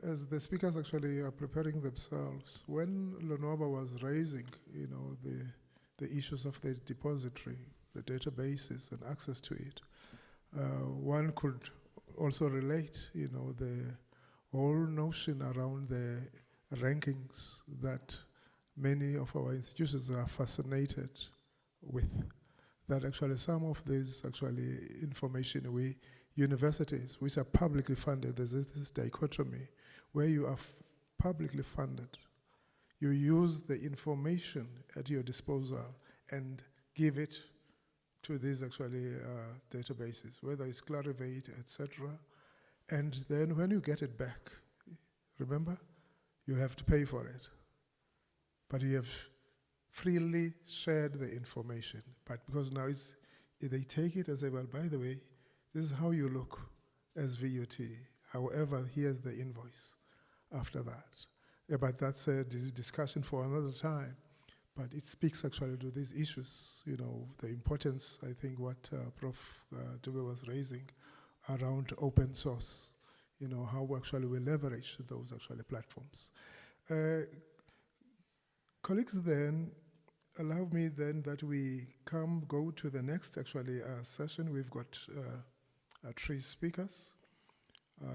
As the speakers actually are preparing themselves, when Lonwaba was raising, the issues of the depository, the databases and access to it, one could also relate, the whole notion around the rankings that many of our institutions are fascinated with. That actually some of these information universities which are publicly funded, there's this dichotomy where you are publicly funded. You use the information at your disposal and give it to these databases, whether it's Clarivate, etc. And then when you get it back, remember, you have to pay for it. But you have freely shared the information. But because now they take it and say, well, by the way, this is how you look as VUT. However, here's the invoice after that. Yeah, but that's a discussion for another time. But it speaks actually to these issues, the importance, I think, what Prof. Dube was raising around open source, how we leverage those platforms. Colleagues, then, allow me then that we go to the next session. We've got 3 speakers.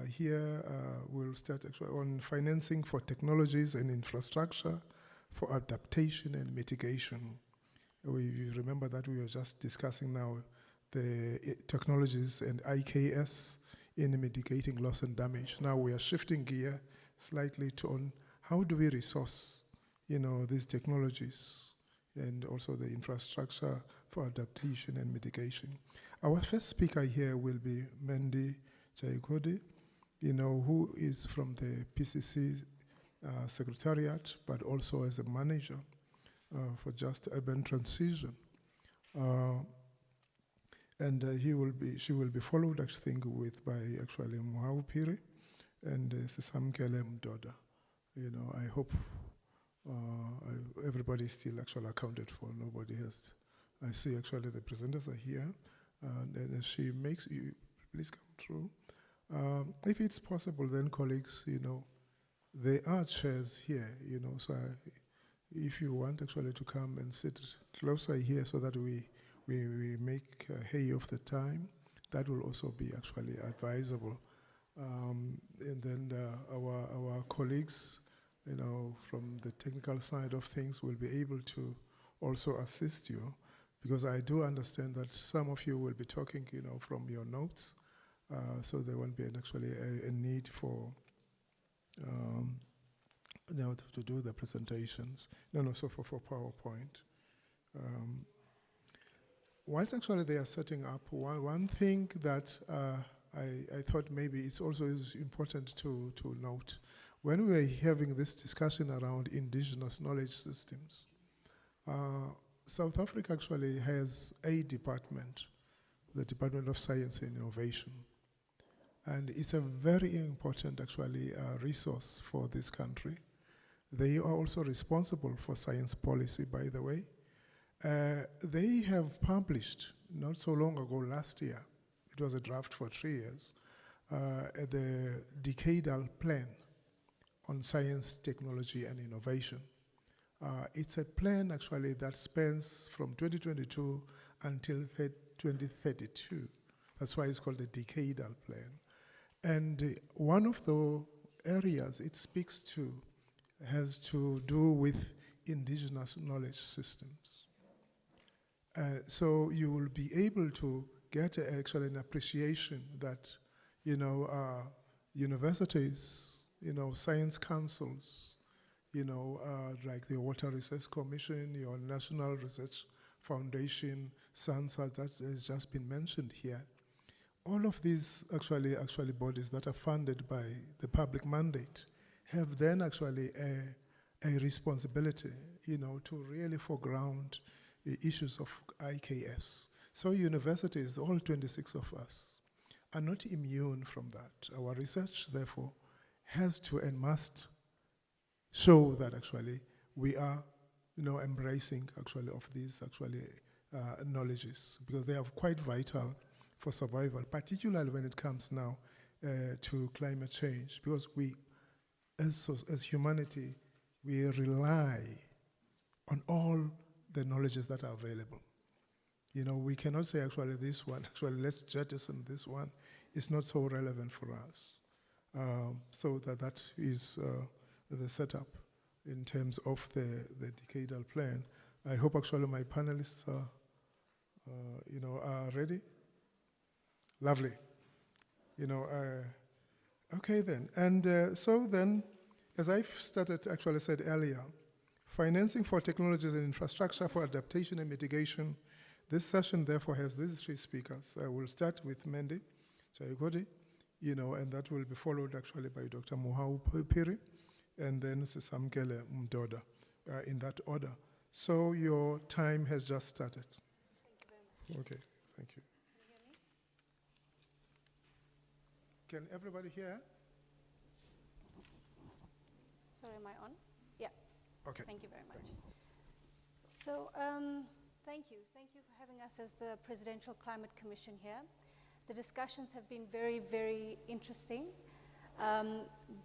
Here we'll start on financing for technologies and infrastructure for adaptation and mitigation. We remember that we were just discussing now the technologies and IKS in mitigating loss and damage. Now we are shifting gear slightly on how do we resource, these technologies and also the infrastructure for adaptation and mitigation. Our first speaker here will be Mandy Chaikodi, who is from the PCC Secretariat, but also as a manager for Just Urban Transition. And she will be followed, I think, by Muhau Piri and Sisamkele Mdoda. I hope everybody is still accounted for. Nobody has. I see the presenters are here, and as she makes you, please come through. If it's possible, then colleagues, there are chairs here, so if you want to come and sit closer here so that we make hay of the time, that will also be advisable. And then our colleagues, from the technical side of things will be able to also assist you, because I do understand that some of you will be talking, from your notes, so there won't be a need for to do the presentations. So for PowerPoint. Whilst they are setting up, one thing that I thought maybe it's also important to note, when we were having this discussion around indigenous knowledge systems, South Africa has a department, the Department of Science and Innovation. And it's a very important, resource for this country. They are also responsible for science policy, by the way. They have published, not so long ago, last year, it was a draft for 3 years, the decadal plan on science, technology, and innovation. It's a plan, that spans from 2022 until 2032. That's why it's called the decadal plan. And one of the areas it speaks to has to do with indigenous knowledge systems. So you will be able to get an appreciation that, universities, science councils, like the Water Research Commission, your National Research Foundation, SANSA, that has just been mentioned here, all of these actually bodies that are funded by the public mandate have then actually a responsibility, to really foreground the issues of IKS. So universities, all 26 of us, are not immune from that. Our research, therefore, has to and must show that actually we are, embracing actually of these knowledges, because they are quite vital for survival, particularly when it comes now to climate change, because we, as humanity, we rely on all the knowledges that are available. We cannot say actually this one, let's jettison this one. It's not so relevant for us. So that is the setup in terms of the decadal plan. I hope actually my panelists are ready. Lovely. Okay then. And so then, as I've said earlier, financing for technologies and infrastructure for adaptation and mitigation. This session therefore has these three speakers. I will start with Mendy Chayikodi, and that will be followed actually by Dr. Muhau Piri, and then Sisamkele Mdoda, in that order. So your time has just started. Thank you very much. Okay, thank you. Can you hear me? Can everybody hear? Sorry, am I on? Yeah. Okay. Thank you very much. So, thank you. Thank you for having us as the Presidential Climate Commission here. The discussions have been very, very interesting.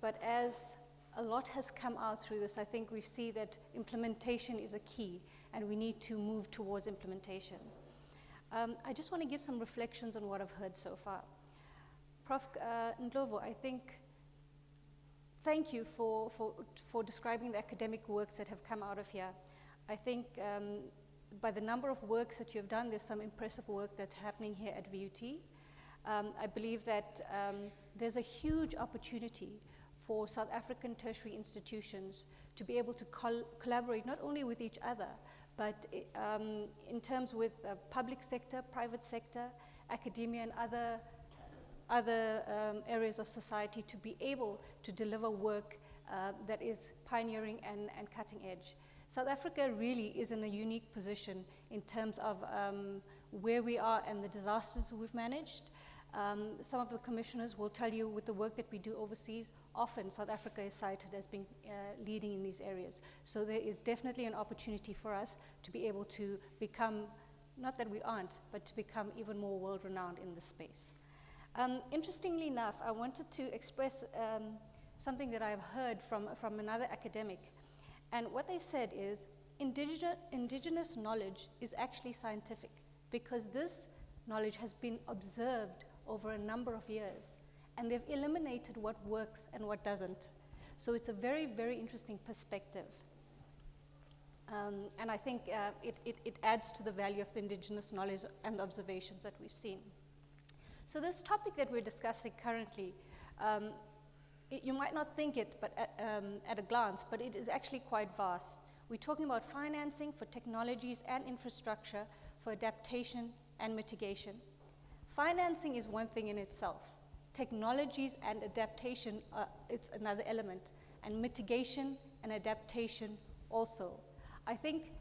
But as a lot has come out through this, I think we see that implementation is a key, and we need to move towards implementation. I just want to give some reflections on what I've heard so far. Prof. Ndlovu, I think, thank you for describing the academic works that have come out of here. I think by the number of works that you've done, there's some impressive work that's happening here at VUT. I believe that there's a huge opportunity for South African tertiary institutions to be able to collaborate not only with each other, but in terms with public sector, private sector, academia, and other areas of society, to be able to deliver work that is pioneering and cutting edge. South Africa really is in a unique position in terms of where we are and the disasters we've managed. Some of the commissioners will tell you, with the work that we do overseas, often South Africa is cited as being leading in these areas. So there is definitely an opportunity for us to be able to become, not that we aren't, but to become even more world-renowned in this space. Interestingly enough, I wanted to express something that I've heard from another academic. And what they said is, indigenous knowledge is actually scientific, because this knowledge has been observed over a number of years, and they've eliminated what works and what doesn't. So it's a very, very interesting perspective. And I think it adds to the value of the indigenous knowledge and observations that we've seen. So this topic that we're discussing currently, you might not think it but at a glance, but it is actually quite vast. We're talking about financing for technologies and infrastructure for adaptation and mitigation. Financing is one thing in itself. Technologies and adaptation, it's another element, and mitigation and adaptation also. I think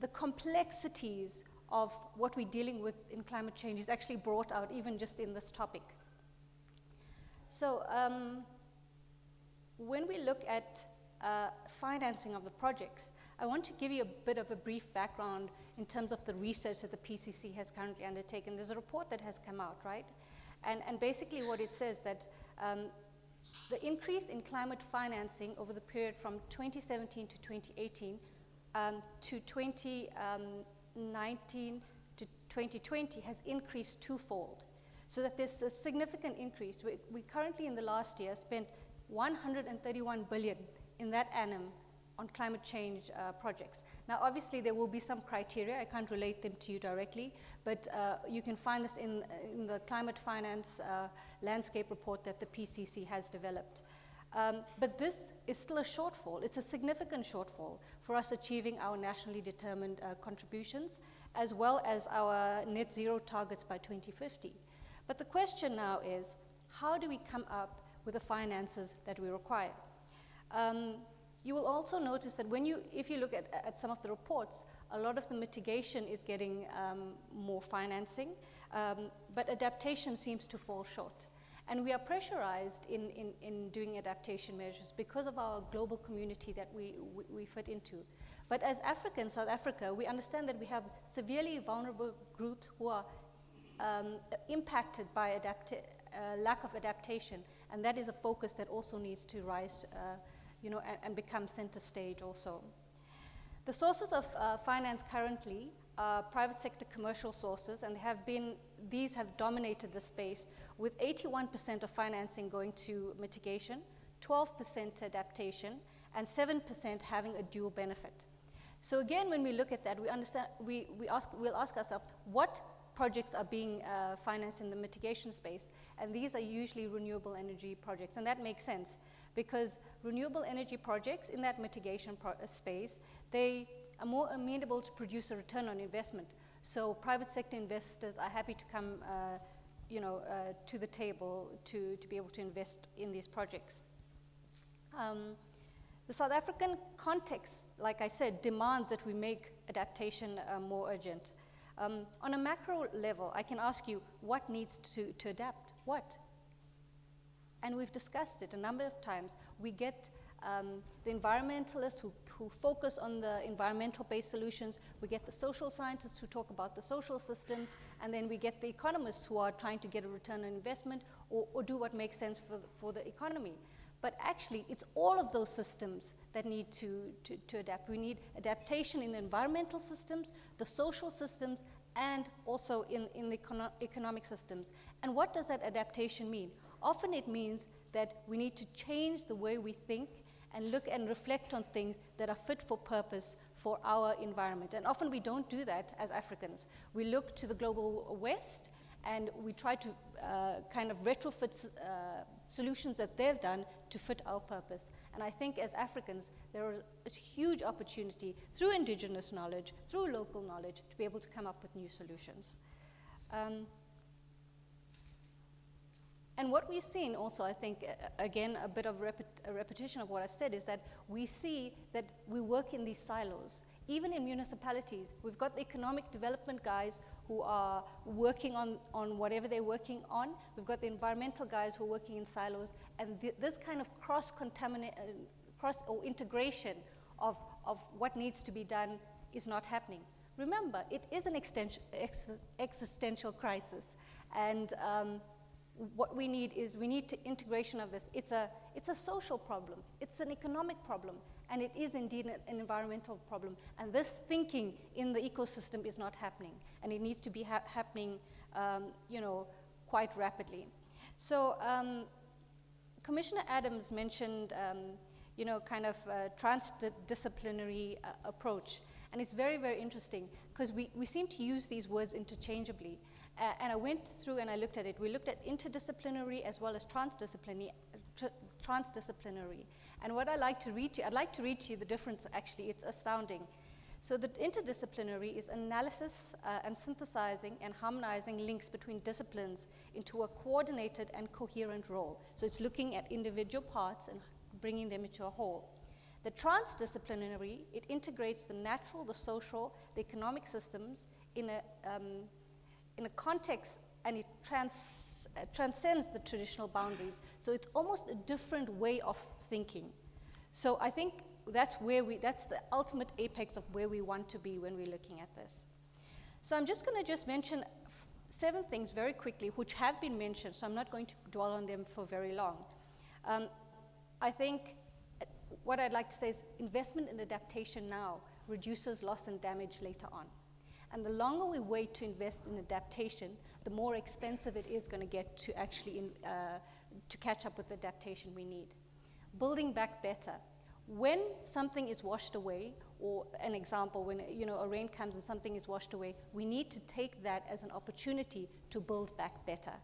the complexities of what we're dealing with in climate change is actually brought out even just in this topic. So when we look at financing of the projects, I want to give you a bit of a brief background in terms of the research that the PCC has currently undertaken. There's a report that has come out, right? And basically what it says that the increase in climate financing over the period from 2017 to 2018 to 2019 to 2020 has increased twofold. So that there's a significant increase. We currently in the last year spent 131 billion in that annum on climate change projects. Now obviously there will be some criteria, I can't relate them to you directly, but you can find this in the climate finance landscape report that the PCC has developed. But this is still a shortfall. It's a significant shortfall for us achieving our nationally determined contributions, as well as our net zero targets by 2050. But the question now is, how do we come up with the finances that we require? You will also notice that if you look at some of the reports, a lot of the mitigation is getting more financing, but adaptation seems to fall short. And we are pressurized in doing adaptation measures because of our global community that we fit into. But as Africans, South Africa, we understand that we have severely vulnerable groups who are impacted by lack of adaptation, and that is a focus that also needs to rise and become center stage also. The sources of finance currently are private sector commercial sources, and these have dominated the space, with 81% of financing going to mitigation, 12% to adaptation, and 7% having a dual benefit. So again, when we look at that, we understand, we'll ask ourselves, what projects are being financed in the mitigation space? And these are usually renewable energy projects, and that makes sense, because renewable energy projects in that mitigation space, they are more amenable to produce a return on investment. So private sector investors are happy to come to the table to be able to invest in these projects. The South African context, like I said, demands that we make adaptation more urgent. On a macro level, I can ask you, what needs to adapt? What? And we've discussed it a number of times. We get the environmentalists who focus on the environmental-based solutions. We get the social scientists who talk about the social systems, and then we get the economists who are trying to get a return on investment or do what makes sense for the economy. But actually, it's all of those systems that need to adapt. We need adaptation in the environmental systems, the social systems, and also in the economic systems. And what does that adaptation mean? Often it means that we need to change the way we think and look and reflect on things that are fit for purpose for our environment. And often we don't do that as Africans. We look to the global West and we try to kind of retrofit solutions that they've done to fit our purpose. And I think as Africans, there is a huge opportunity through indigenous knowledge, through local knowledge, to be able to come up with new solutions. And what we've seen also, I think, again, a bit of a repetition of what I've said, is that we see that we work in these silos. Even in municipalities, we've got the economic development guys who are working on whatever they're working on. We've got the environmental guys who are working in silos, and this kind of integration of what needs to be done is not happening. Remember, it is an existential crisis, and what we need integration of this. It's a social problem, it's an economic problem, and it is indeed an environmental problem. And this thinking in the ecosystem is not happening, and it needs to be happening, quite rapidly. So, Commissioner Adams mentioned, kind of a transdisciplinary approach, and it's very, very interesting because we seem to use these words interchangeably. And I went through and I looked at it. We looked at interdisciplinary as well as transdisciplinary. And what I'd like to read to you the difference, actually. It's astounding. So the interdisciplinary is analysis and synthesizing and harmonizing links between disciplines into a coordinated and coherent role. So it's looking at individual parts and bringing them into a whole. The transdisciplinary, it integrates the natural, the social, the economic systems in a context, and it transcends the traditional boundaries. So it's almost a different way of thinking. So I think that's the ultimate apex of where we want to be when we're looking at this. So I'm just going to mention 7 things very quickly, which have been mentioned, so I'm not going to dwell on them for very long. I think what I'd like to say is investment in adaptation now reduces loss and damage later on. And the longer we wait to invest in adaptation, the more expensive it is going to get to actually to catch up with the adaptation we need. Building back better. When something is washed away, or an example, when a rain comes and something is washed away, we need to take that as an opportunity to build back better.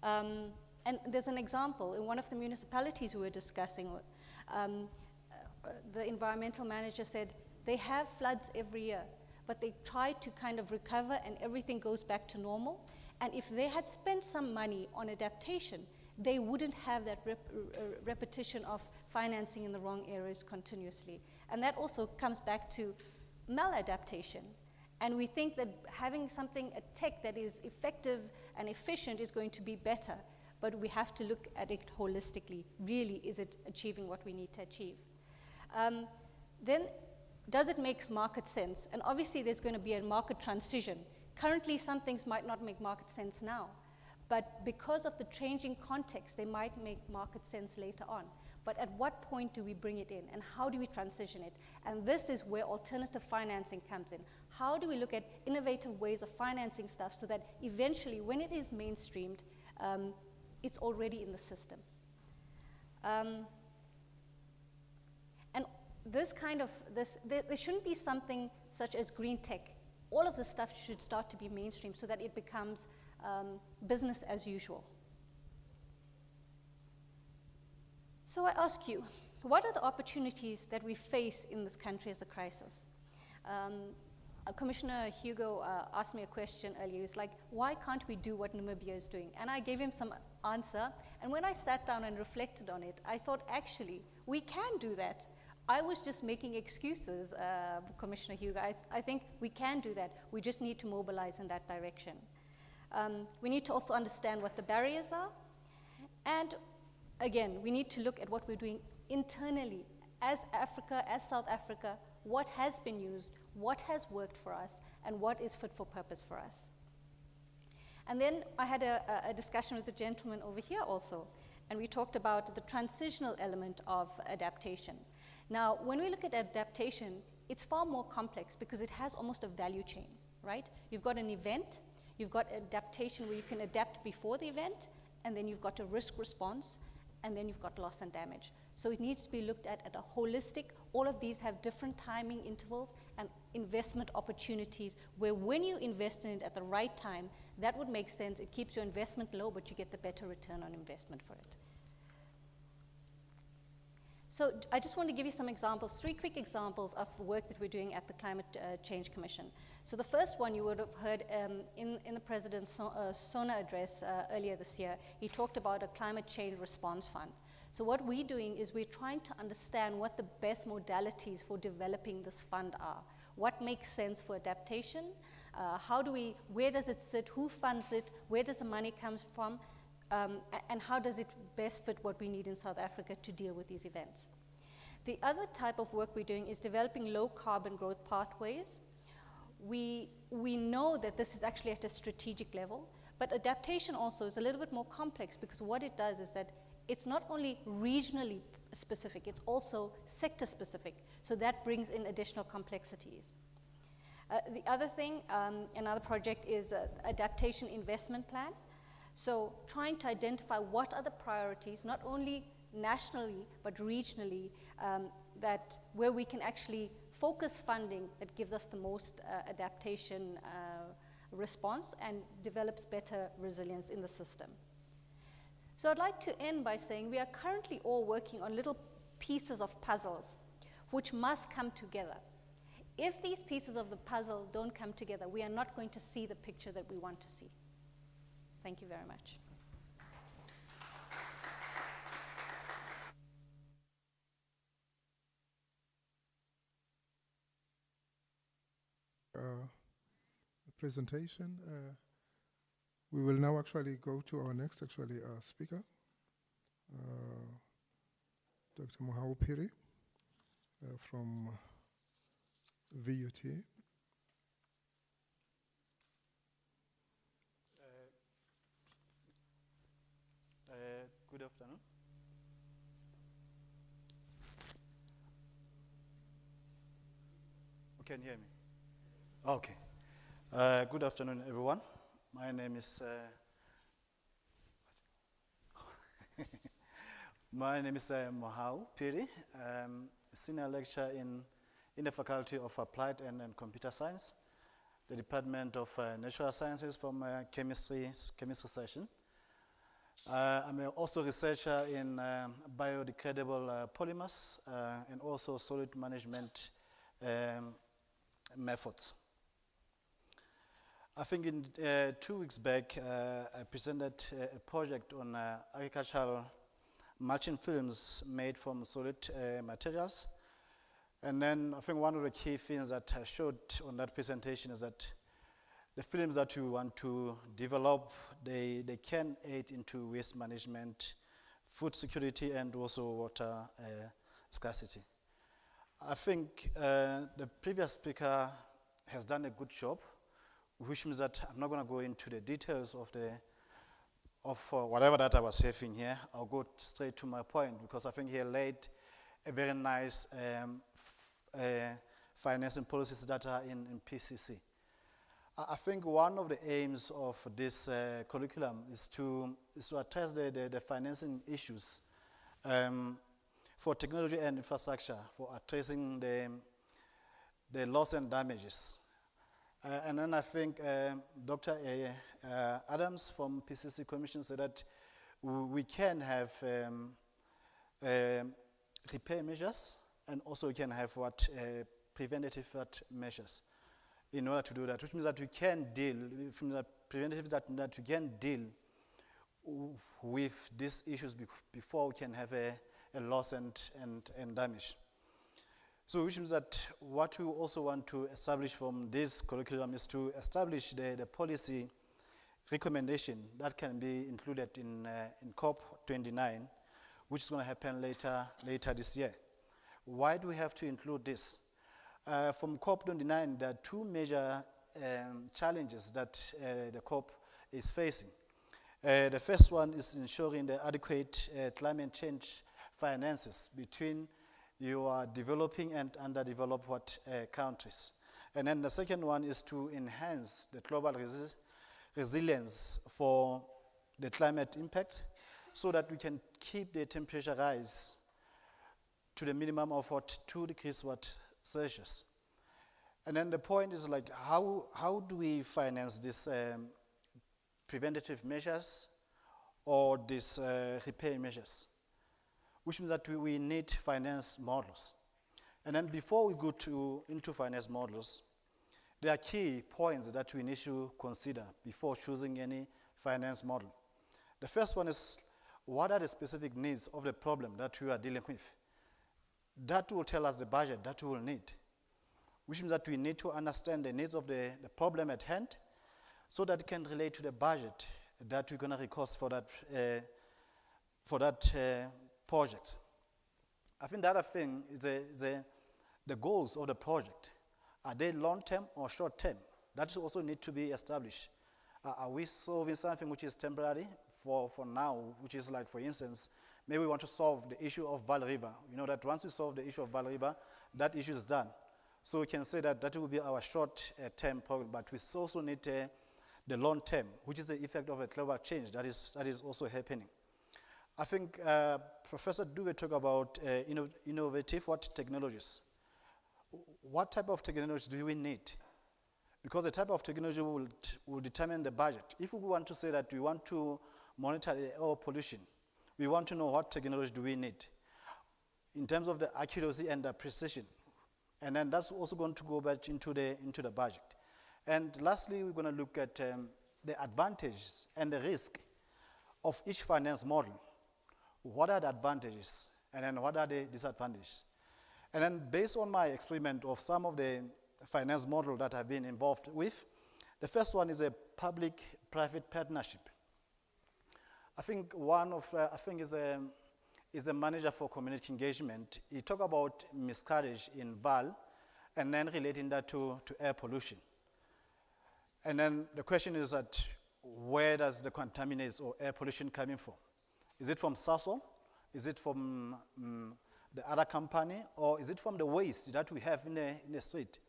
And there's an example in one of the municipalities we were discussing. The environmental manager said they have floods every year, but they try to kind of recover and everything goes back to normal. And if they had spent some money on adaptation, they wouldn't have that repetition of financing in the wrong areas continuously. And that also comes back to maladaptation. And we think that having something, a tech that is effective and efficient is going to be better, but we have to look at it holistically. Really, is it achieving what we need to achieve? Then, does it make market sense? And obviously there's going to be a market transition. Currently, some things might not make market sense now, but because of the changing context, they might make market sense later on. But at what point do we bring it in, and how do we transition it? And this is where alternative financing comes in. How do we look at innovative ways of financing stuff so that eventually, when it is mainstreamed, it's already in the system? And this kind of, there shouldn't be something such as green tech. All of this stuff should start to be mainstream so that it becomes business as usual. So I ask you, what are the opportunities that we face in this country as a crisis? Commissioner Hugo asked me a question earlier. He was like, why can't we do what Namibia is doing? And I gave him some answer. And when I sat down and reflected on it, I thought, actually, we can do that. I was just making excuses, Commissioner Hugo. I think we can do that. We just need to mobilize in that direction. We need to also understand what the barriers are. And again, we need to look at what we're doing internally as Africa, as South Africa, what has been used, what has worked for us, and what is fit for purpose for us. And then I had a discussion with the gentleman over here also, and we talked about the transitional element of adaptation. Now, when we look at adaptation, it's far more complex because it has almost a value chain, right? You've got an event, you've got adaptation where you can adapt before the event, and then you've got a risk response, and then you've got loss and damage. So it needs to be looked at a holistic. All of these have different timing intervals and investment opportunities where when you invest in it at the right time, that would make sense. It keeps your investment low, but you get the better return on investment for it. So I just want to give you some examples, 3 quick examples of the work that we're doing at the Climate Change Commission. So the first one you would have heard in the President's SONA address earlier this year. He talked about a climate change response fund. So what we're doing is we're trying to understand what the best modalities for developing this fund are. What makes sense for adaptation? Where does it sit? Who funds it? Where does the money come from? And how does it best fit what we need in South Africa to deal with these events? The other type of work we're doing is developing low carbon growth pathways. We know that this is actually at a strategic level, but adaptation also is a little bit more complex because what it does is that it's not only regionally specific, it's also sector specific. So that brings in additional complexities. The other thing, another project is adaptation investment plan. So trying to identify what are the priorities, not only nationally, but regionally, where we can actually focus funding that gives us the most adaptation response and develops better resilience in the system. So I'd like to end by saying we are currently all working on little pieces of puzzles which must come together. If these pieces of the puzzle don't come together, we are not going to see the picture that we want to see. Thank you very much. Presentation. We will now actually go to our next speaker, Dr. Mohau Phiri from VUT. Good afternoon. You can hear me? Okay. Good afternoon, everyone. My name is Mohau Phiri. I'm a senior lecturer in the Faculty of Applied and Computer Science, the Department of Natural Sciences from chemistry section. I'm also a researcher in biodegradable polymers and also solid management methods. I think in 2 weeks back, I presented a project on agricultural mulching films made from solid materials. And then I think one of the key things that I showed on that presentation is that the films that you want to develop, they can aid into waste management, food security, and also water scarcity. I think the previous speaker has done a good job, which means that I'm not going to go into the details of whatever that I was saying here. I'll go straight to my point, because I think he laid a very nice financing policies that are in PCC. I think one of the aims of this curriculum is to address the financing issues for technology and infrastructure, for addressing the loss and damages. And then I think Dr. Adams from PCC Commission said that we can have repair measures, and also we can have preventative measures in order to do that, which means that we can deal, from the preventative that we can deal with these issues before we can have a loss and damage. So which means that what we also want to establish from this curriculum is to establish the policy recommendation that can be included in COP29, which is going to happen later this year. Why do we have to include this? From COP29, there are 2 major challenges that the COP is facing. The first one is ensuring the adequate climate change finances between your developing and underdeveloped countries. And then the second one is to enhance the global resilience for the climate impact, so that we can keep the temperature rise to the minimum of 2 degrees Celsius. And then the point is like, how do we finance these preventative measures or these repair measures? Which means that we need finance models. And then before we go into finance models, there are key points that we need to consider before choosing any finance model. The first one is, what are the specific needs of the problem that we are dealing with? That will tell us the budget that we will need, which means that we need to understand the needs of the problem at hand, so that it can relate to the budget that we're going to request for that project. I think the other thing is the goals of the project. Are they long-term or short-term? That also need to be established. Are we solving something which is temporary for now, which is like, for instance, maybe we want to solve the issue of Vaal River. You know that once we solve the issue of Vaal River, that issue is done. So we can say that will be our short-term problem, but we also need the long-term, which is the effect of a global change that is also happening. I think Professor Dube talked about innovative technologies. What type of technology do we need? Because the type of technology will determine the budget. If we want to say that we want to monitor the air pollution, we want to know what technology do we need in terms of the accuracy and the precision. And then that's also going to go back into the budget. And lastly, we're going to look at the advantages and the risk of each finance model. What are the advantages, and then what are the disadvantages? And then based on my experiment of some of the finance model that I've been involved with, the first one is a public-private partnership. I think is a manager for community engagement. He talked about miscarriage in Vaal, and then relating that to air pollution. And then the question is that, where does the contaminants or air pollution coming from? Is it from Sasol? Is it from the other company? Or is it from the waste that we have in the street?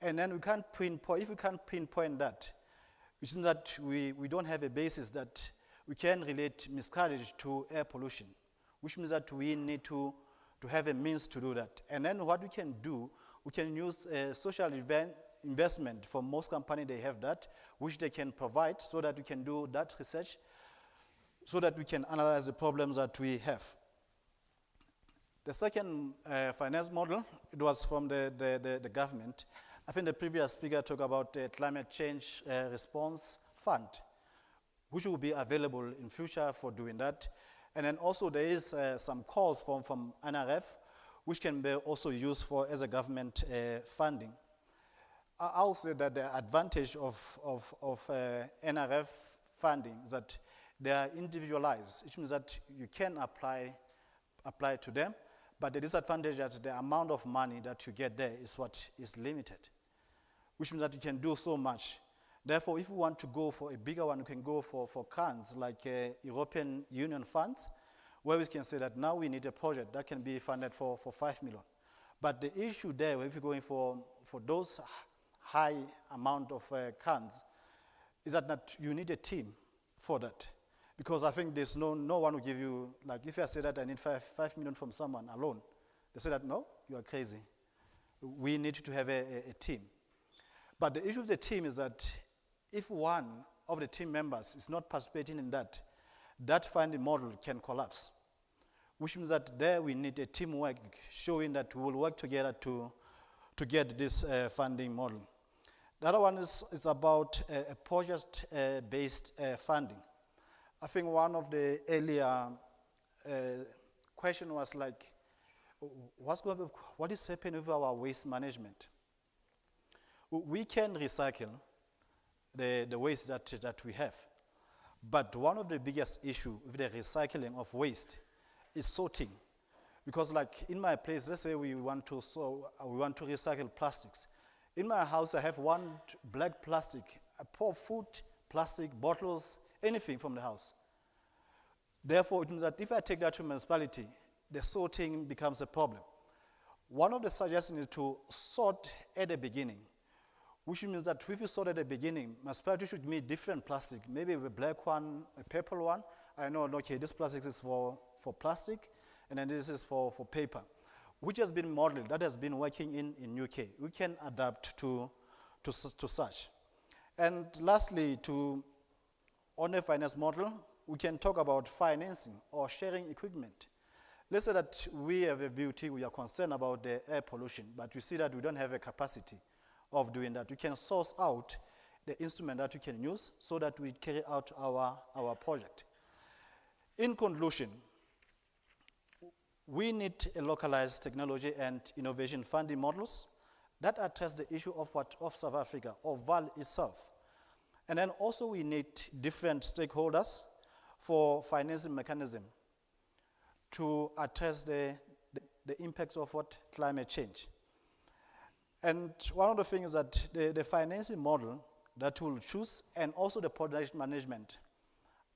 And then we can't pinpoint, if we can't pinpoint that, which means that we don't have a basis that we can relate miscarriage to air pollution, which means that we need to have a means to do that. And then what we can do, we can use social investment. For most companies, they have that, which they can provide, so that we can do that research, so that we can analyze the problems that we have. The second finance model, it was from the government. I think the previous speaker talked about the climate change response fund, which will be available in future for doing that. And then also there is some calls from NRF, which can be also used for as a government funding. I'll say that the advantage of NRF funding is that they are individualized, which means that you can apply to them, but the disadvantage is that the amount of money that you get there is what is limited, which means that you can do so much. Therefore, if you want to go for a bigger one, you can go for funds like European Union funds, where we can say that now we need a project that can be funded for 5 million. But the issue there, if you're going for those high amount of funds, is that you need a team for that. Because I think there's no one will give you, like if I say that I need 5 million from someone alone, they say that, no, you are crazy. We need to have a team. But the issue with the team is that if one of the team members is not participating in that funding model can collapse, which means that there we need a teamwork showing that we will work together to get this funding model. The other one is about a project-based funding. I think one of the earlier question was like, what is happening with our waste management? We can recycle the waste that we have, but one of the biggest issues with the recycling of waste is sorting. Because like in my place, let's say we want to recycle plastics. In my house, I have one black plastic. I pour food, plastic, bottles, anything from the house. Therefore, it means that if I take that to municipality, the sorting becomes a problem. One of the suggestions is to sort at the beginning, which means that if you sort at the beginning, municipality should meet different plastic, maybe a black one, a purple one. I know, okay, this plastic is for plastic, and then this is for paper, which has been modeled, that has been working in UK. We can adapt to such. And lastly, on a finance model, we can talk about financing or sharing equipment. Let's say that we have a VUT, we are concerned about the air pollution, but we see that we don't have a capacity of doing that. We can source out the instrument that we can use so that we carry out our project. In conclusion, we need a localized technology and innovation funding models that address the issue of South Africa, or VAL itself. And then also we need different stakeholders for financing mechanism to address the impacts of climate change. And one of the things that the financing model that we'll choose and also the project management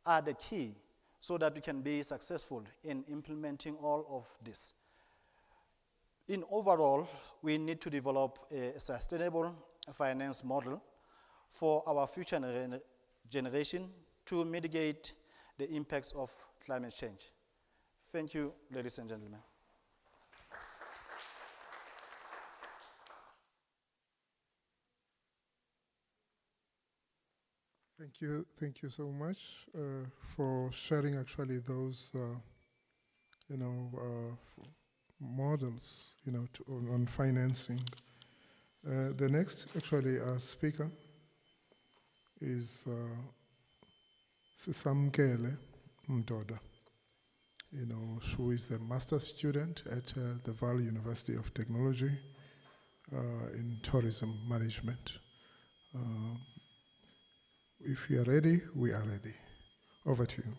are the key so that we can be successful in implementing all of this. In overall, we need to develop a sustainable finance model for our future generation to mitigate the impacts of climate change. Thank you, ladies and gentlemen. Thank you so much for sharing actually those, models, on financing. The next actually speaker is Sisamkele Mdoda, who is a master's student at the VAL University of Technology in tourism management. If you are ready, we are ready. Over to you.